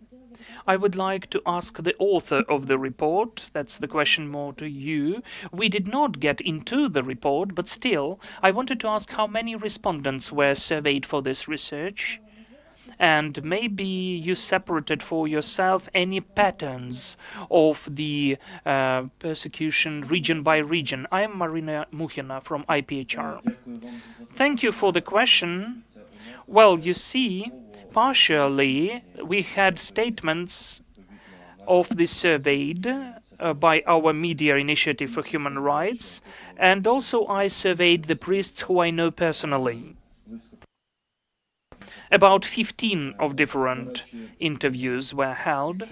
I would like to ask the author of the report, that's the question more to you. We did not get into the report, but still, I wanted to ask how many respondents were surveyed for this research. And maybe you separated for yourself any patterns of the persecution region by region. I am Marina Mukhina from IPHR. Thank you for the question. Well, you see, partially, we had statements of the surveyed by our media initiative for human rights, and also I surveyed the priests who I know personally. About 15 of different interviews were held.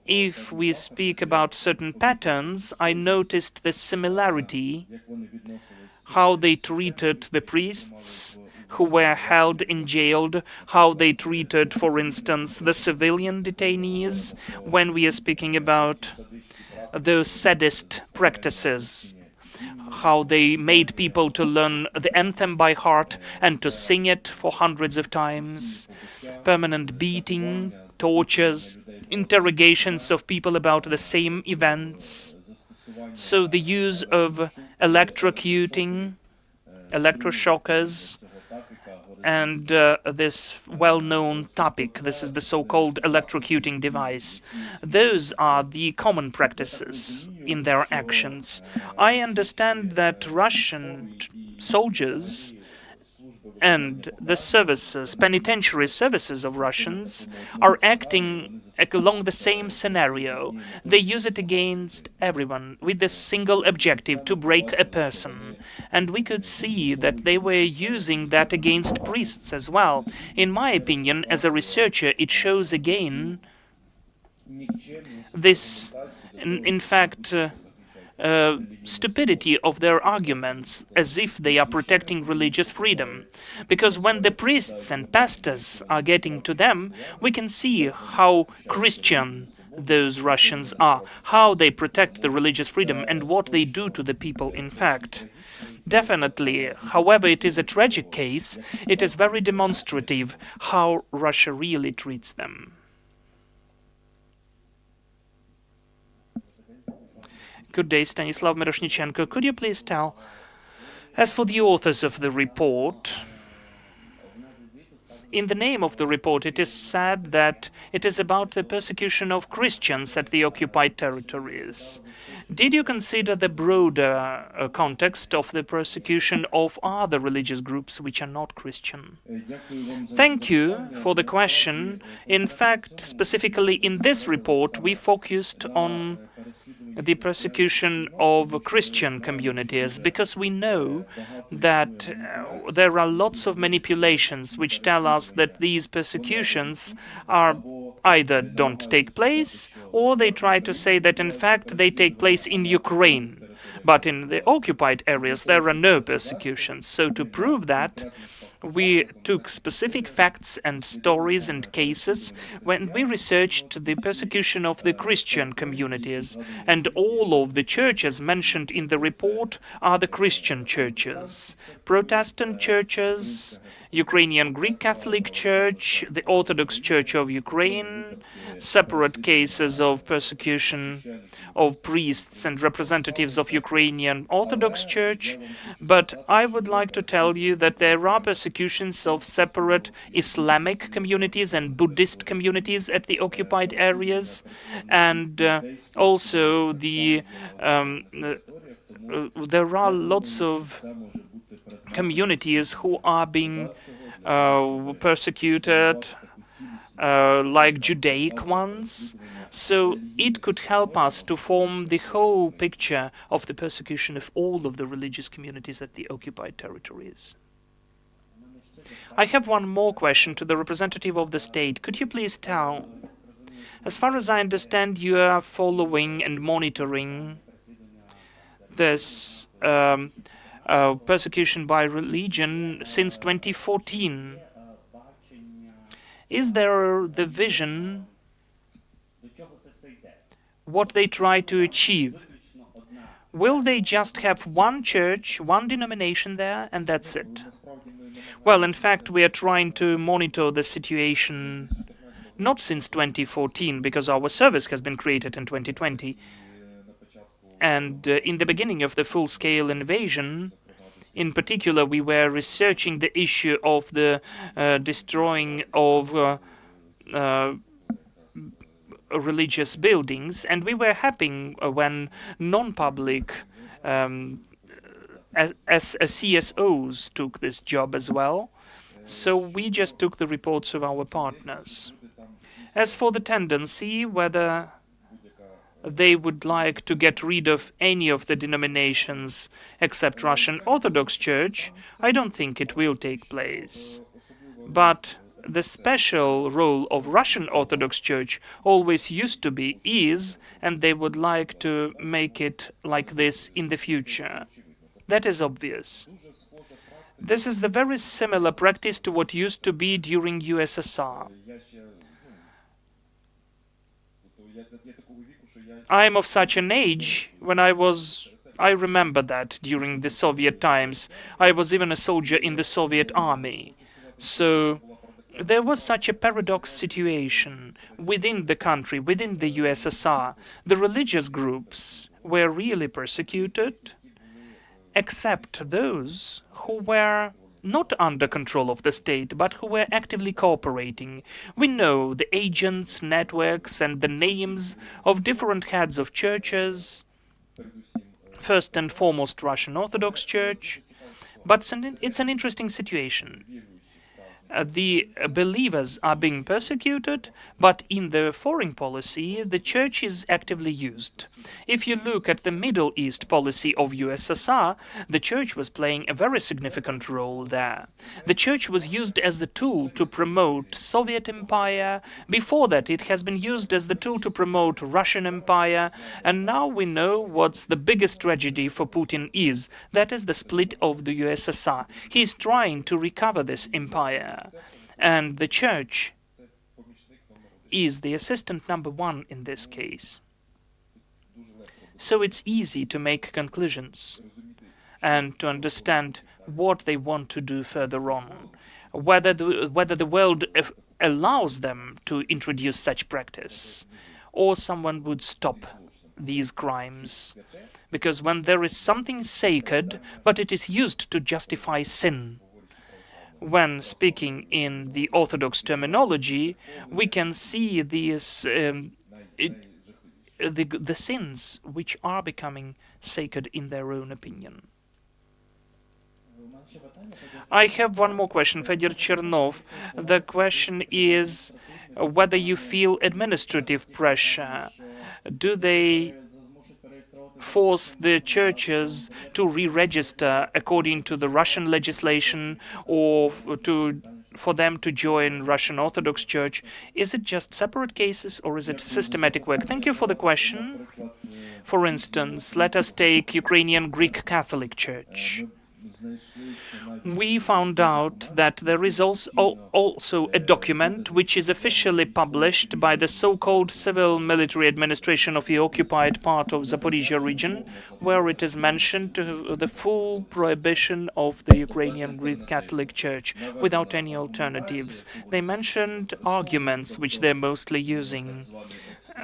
If we speak about certain patterns, I noticed the similarity, how they treated the priests who were held and jailed, how they treated, for instance, the civilian detainees, when we are speaking about those sadist practices, how they made people to learn the anthem by heart and to sing it for hundreds of times, permanent beating, tortures, interrogations of people about the same events. So the use of electrocuting, electroshockers, and this well-known topic, this is the so-called electrocuting device. Those are the common practices in their actions. I understand that Russian soldiers and the services, penitentiary services of Russians, are acting along the same scenario. They use it against everyone with the single objective to break a person. And we could see that they were using that against priests as well. In my opinion, as a researcher, it shows again this, in fact, stupidity of their arguments, as if they are protecting religious freedom. Because when the priests and pastors are getting to them, we can see how Christian those Russians are, how they protect the religious freedom and what they do to the people in fact. Definitely, however, it is a tragic case, it is very demonstrative how Russia really treats them. Good day, Stanislav Miroshnichenko. Could you please tell, as for the authors of the report, in the name of the report, it is said that it is about the persecution of Christians at the occupied territories. Did you consider the broader context of the persecution of other religious groups which are not Christian? Thank you for the question. In fact, specifically in this report, we focused on the persecution of Christian communities, because we know that there are lots of manipulations which tell us that these persecutions are either don't take place, or they try to say that in fact they take place in Ukraine. But in the occupied areas there are no persecutions. So to prove that, we took specific facts and stories and cases when we researched the persecution of the Christian communities, and all of the churches mentioned in the report are the Christian churches. Protestant churches, Ukrainian Greek Catholic Church, the Orthodox Church of Ukraine, separate cases of persecution of priests and representatives of Ukrainian Orthodox Church. But I would like to tell you that there are persecutions of separate Islamic communities and Buddhist communities at the occupied areas, and also there are lots of communities who are being persecuted, like Judaic ones. So it could help us to form the whole picture of the persecution of all of the religious communities at the occupied territories. I have one more question to the representative of the state. Could you please tell, as far as I understand, you are following and monitoring this persecution by religion since 2014. Is there the vision what they try to achieve? Will they just have one church, one denomination there, and that's it? Well, in fact, we are trying to monitor the situation not since 2014, because our service has been created in 2020. And in the beginning of the full-scale invasion, in particular, we were researching the issue of the destroying of religious buildings, and we were happy when non-public as CSOs took this job as well. So we just took the reports of our partners. As for the tendency, whether they would like to get rid of any of the denominations except Russian Orthodox Church, I don't think it will take place. But the special role of Russian Orthodox Church always used to be, is, and they would like to make it like this in the future. That is obvious. This is the very similar practice to what used to be during USSR. I am of such an age when I remember that during the Soviet times. I was even a soldier in the Soviet army. So there was such a paradox situation within the country, within the USSR. The religious groups were really persecuted, except those who were not under control of the state, but who were actively cooperating. We know the agents, networks, and the names of different heads of churches, first and foremost Russian Orthodox Church, but it's an interesting situation. The believers are being persecuted, but in the foreign policy, the church is actively used. If you look at the Middle East policy of USSR, the church was playing a very significant role there. The church was used as the tool to promote Soviet Empire. Before that, it has been used as the tool to promote Russian Empire. And now we know what's the biggest tragedy for Putin is. That is the split of the USSR. He's trying to recover this empire. And the church is the assistant number one in this case. So it's easy to make conclusions and to understand what they want to do further on, whether the world allows them to introduce such practice, or someone would stop these crimes. Because when there is something sacred, but it is used to justify sin, when speaking in the Orthodox terminology, we can see these the sins which are becoming sacred in their own opinion. I have one more question, Fedor Chernov. The question is whether you feel administrative pressure. Do they force the churches to re-register according to the Russian legislation, or for them to join Russian Orthodox Church? Is it just separate cases, or is it systematic work? Thank you for the question. For instance, let us take Ukrainian Greek Catholic Church. We found out that there is also a document which is officially published by the so-called civil military administration of the occupied part of Zaporizhia region, where it is mentioned the full prohibition of the Ukrainian Greek Catholic Church without any alternatives. They mentioned arguments which they're mostly using,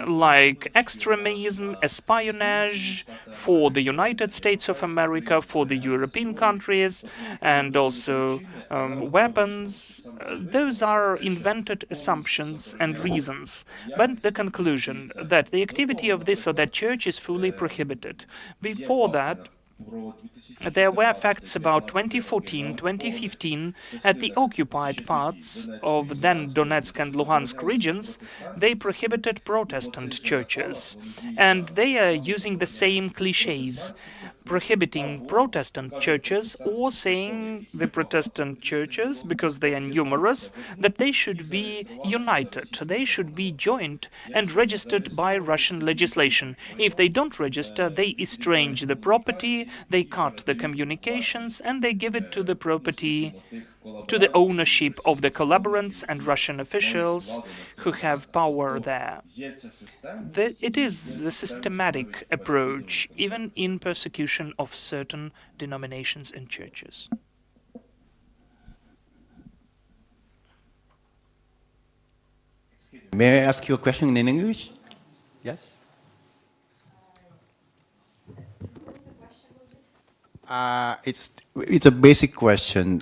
like extremism, espionage for the United States of America, for the European countries, and also weapons. Those are invented assumptions and reasons. But the conclusion that the activity of this or that church is fully prohibited. Before that, there were facts about 2014, 2015 at the occupied parts of then Donetsk and Luhansk regions. They prohibited Protestant churches, and they are using the same cliches, prohibiting Protestant churches, or saying the Protestant churches, because they are numerous, that they should be united, they should be joined and registered by Russian legislation. If they don't register, they estrange the property, they cut the communications, and they give it to the property, to the ownership of the collaborators and Russian officials who have power there. It is the systematic approach, even in persecution of certain denominations and churches. May I ask you a question in English? Yes? It's a basic question.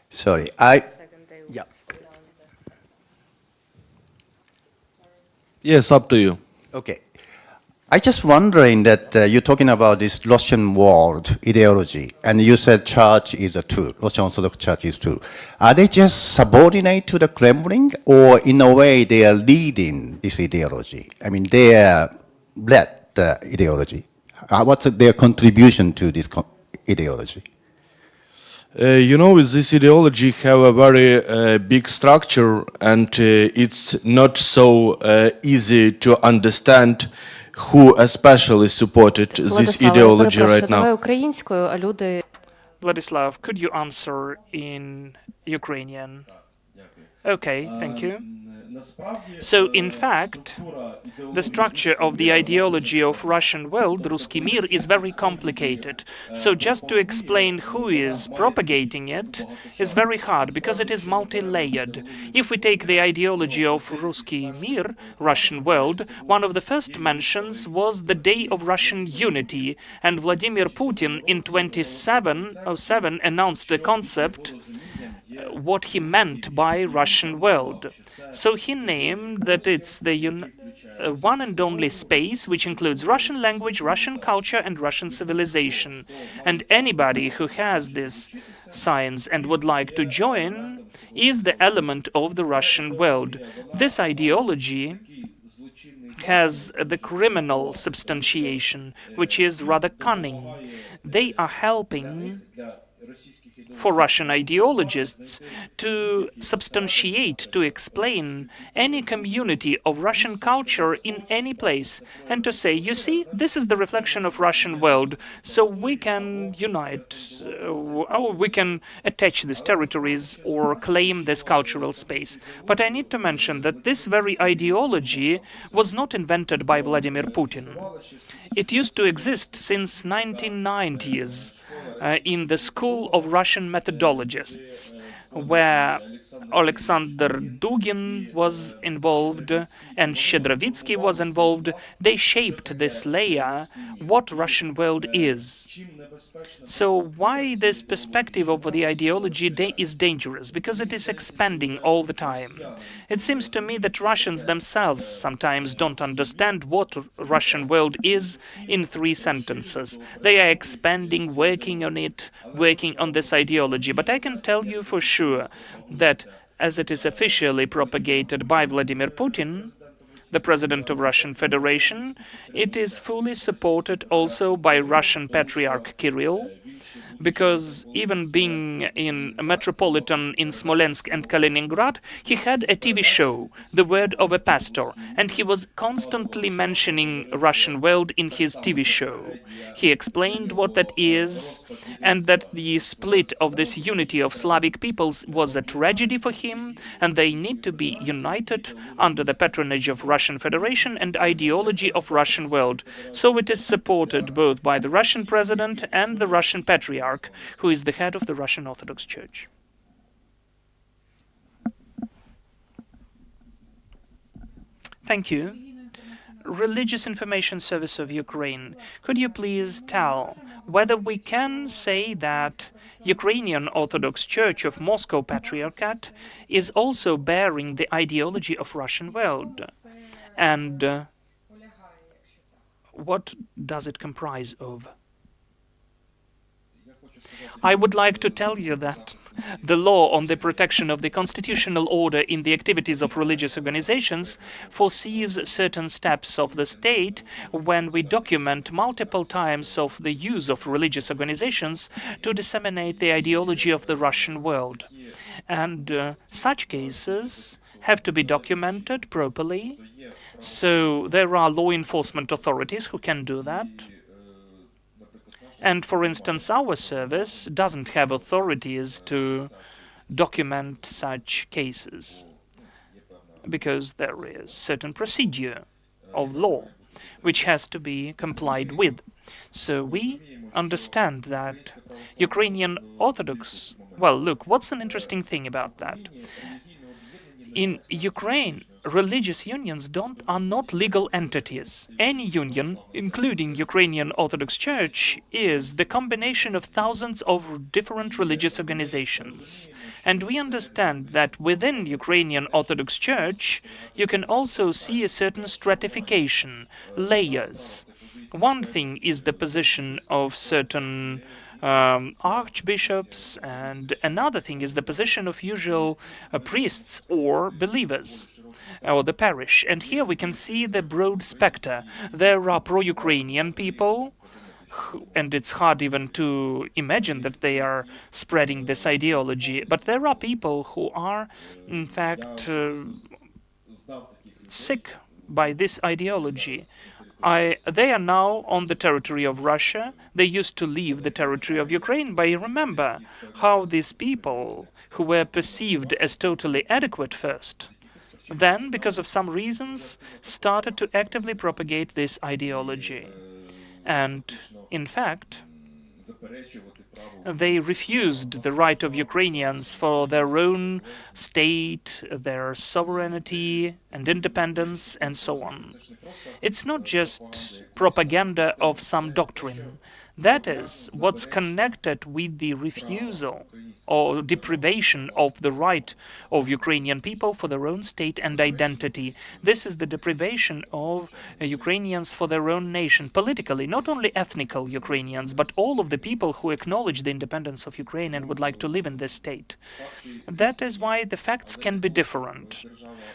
Sorry, yeah. Yes, up to you. Okay. I just wondering that you're talking about this Russian world ideology, and you said church is a tool, Russian Orthodox Church is tool. Are they just subordinate to the Kremlin, or in a way they are leading this ideology? I mean, they led the ideology. What's their contribution to this ideology? This ideology have a very big structure, and it's not so easy to understand who especially supported this Владислава, я ideology перепрошую, right давай now. українською, а люди... Vladislav, could you answer in Ukrainian? Okay, thank you. So, in fact, the structure of the ideology of Russian world, Ruski Mir, is very complicated. So just to explain who is propagating it is very hard, because it is multi-layered. If we take the ideology of Ruski Mir, Russian world, one of the first mentions was the Day of Russian Unity, and Vladimir Putin in 2707 announced the concept what he meant by Russian world. So he named that it's the one and only space which includes Russian language, Russian culture, and Russian civilization. And anybody who has this science and would like to join is the element of the Russian world. This ideology has the criminal substantiation, which is rather cunning. They are helping for Russian ideologists to substantiate, to explain any community of Russian culture in any place, and to say, you see, this is the reflection of Russian world, so we can unite, or we can attach these territories or claim this cultural space. But I need to mention that this very ideology was not invented by Vladimir Putin. It used to exist since 1990s in the School of Russian Methodologists, where Alexander Dugin was involved and Shchedrovitsky was involved. They shaped this layer, what Russian world is. So why this perspective of the ideology is dangerous? Because it is expanding all the time. It seems to me that Russians themselves sometimes don't understand what Russian world is in 3 sentences. They are expanding, working on it, working on this ideology. But I can tell you for sure that as it is officially propagated by Vladimir Putin, the President of Russian Federation, it is fully supported also by Russian Patriarch Kirill, because even being in a metropolitan in Smolensk and Kaliningrad, he had a TV show, The Word of a Pastor, and he was constantly mentioning Russian world in his TV show. He explained what that is, and that the split of this unity of Slavic peoples was a tragedy for him, and they need to be united under the patronage of Russian Federation and ideology of Russian world. So it is supported both by the Russian president and the Russian Patriarch, who is the head of the Russian Orthodox Church. Thank you. Religious Information Service of Ukraine, could you please tell whether we can say that Ukrainian Orthodox Church of Moscow Patriarchate is also bearing the ideology of Russian world? And what does it comprise of? I would like to tell you that the law on the protection of the constitutional order in the activities of religious organizations foresees certain steps of the state when we document multiple times of the use of religious organizations to disseminate the ideology of the Russian world. And such cases have to be documented properly. So there are law enforcement authorities who can do that. And for instance, our service doesn't have authorities to document such cases, because there is certain procedure of law which has to be complied with. So we understand that Ukrainian Orthodox... Well, look, what's an interesting thing about that? In Ukraine, religious unions are not legal entities. Any union, including Ukrainian Orthodox Church, is the combination of thousands of different religious organizations. And we understand that within Ukrainian Orthodox Church, you can also see a certain stratification, layers. One thing is the position of certain archbishops, and another thing is the position of usual priests or believers or the parish. And here we can see the broad spectre. There are pro-Ukrainian people, and it's hard even to imagine that they are spreading this ideology, but there are people who are, in fact, sick by this ideology. They are now on the territory of Russia. They used to leave the territory of Ukraine, but remember how these people who were perceived as totally adequate first, then, because of some reasons, started to actively propagate this ideology. And, in fact, they refused the right of Ukrainians for their own state, their sovereignty and independence, and so on. It's not just propaganda of some doctrine. That is what's connected with the refusal or deprivation of the right of Ukrainian people for their own state and identity. This is the deprivation of Ukrainians for their own nation, politically, not only ethnical Ukrainians, but all of the people who acknowledge the independence of Ukraine and would like to live in this state. That is why the facts can be different.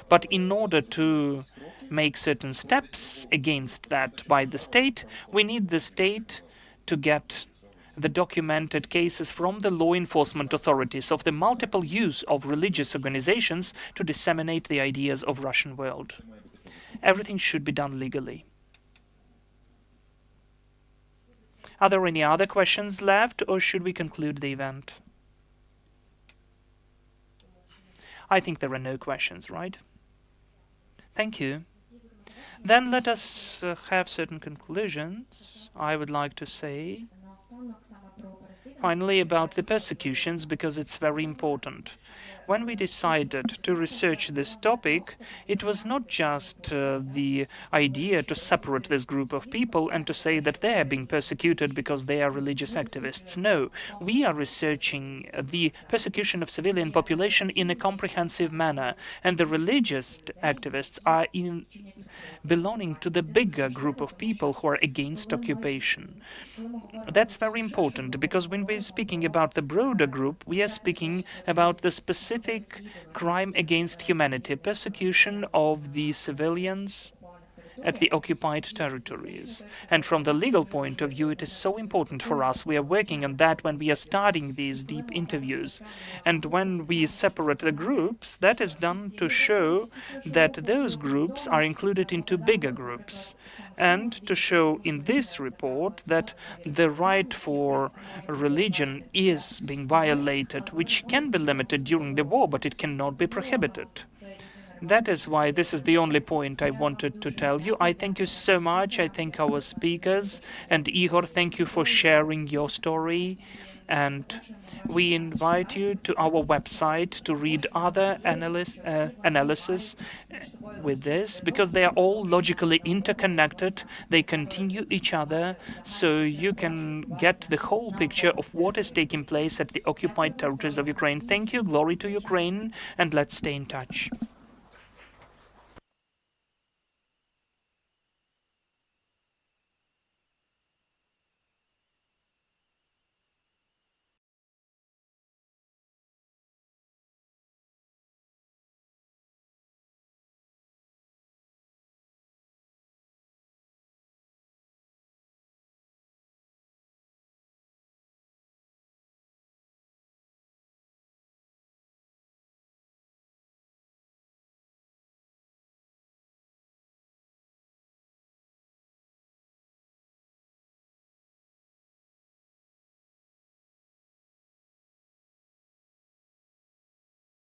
But in order to make certain steps against that by the state, we need the state to get the documented cases from the law enforcement authorities of the multiple use of religious organizations to disseminate the ideas of Russian world. Everything should be done legally. Are there any other questions left, or should we conclude the event? I think there are no questions, right? Thank you. Then let us have certain conclusions. I would like to say, finally, about the persecutions, because it's very important. When we decided to research this topic, it was not just the idea to separate this group of people and to say that they are being persecuted because they are religious activists. No, we are researching the persecution of civilian population in a comprehensive manner, and the religious activists are belonging to the bigger group of people who are against occupation. That's very important, because when we're speaking about the broader group, we are speaking about the specific crime against humanity, persecution of the civilians at the occupied territories. And from the legal point of view, it is so important for us. We are working on that when we are starting these deep interviews. And when we separate the groups, that is done to show that those groups are included into bigger groups, and to show in this report that the right for religion is being violated, which can be limited during the war, but it cannot be prohibited. That is why this is the only point I wanted to tell you. I thank you so much. I thank our speakers. And Igor, thank you for sharing your story. And we invite you to our website to read other analysis with this, because they are all logically interconnected. They continue each other, so you can get the whole picture of what is taking place at the occupied territories of Ukraine. Thank you. Glory to Ukraine, and let's stay in touch.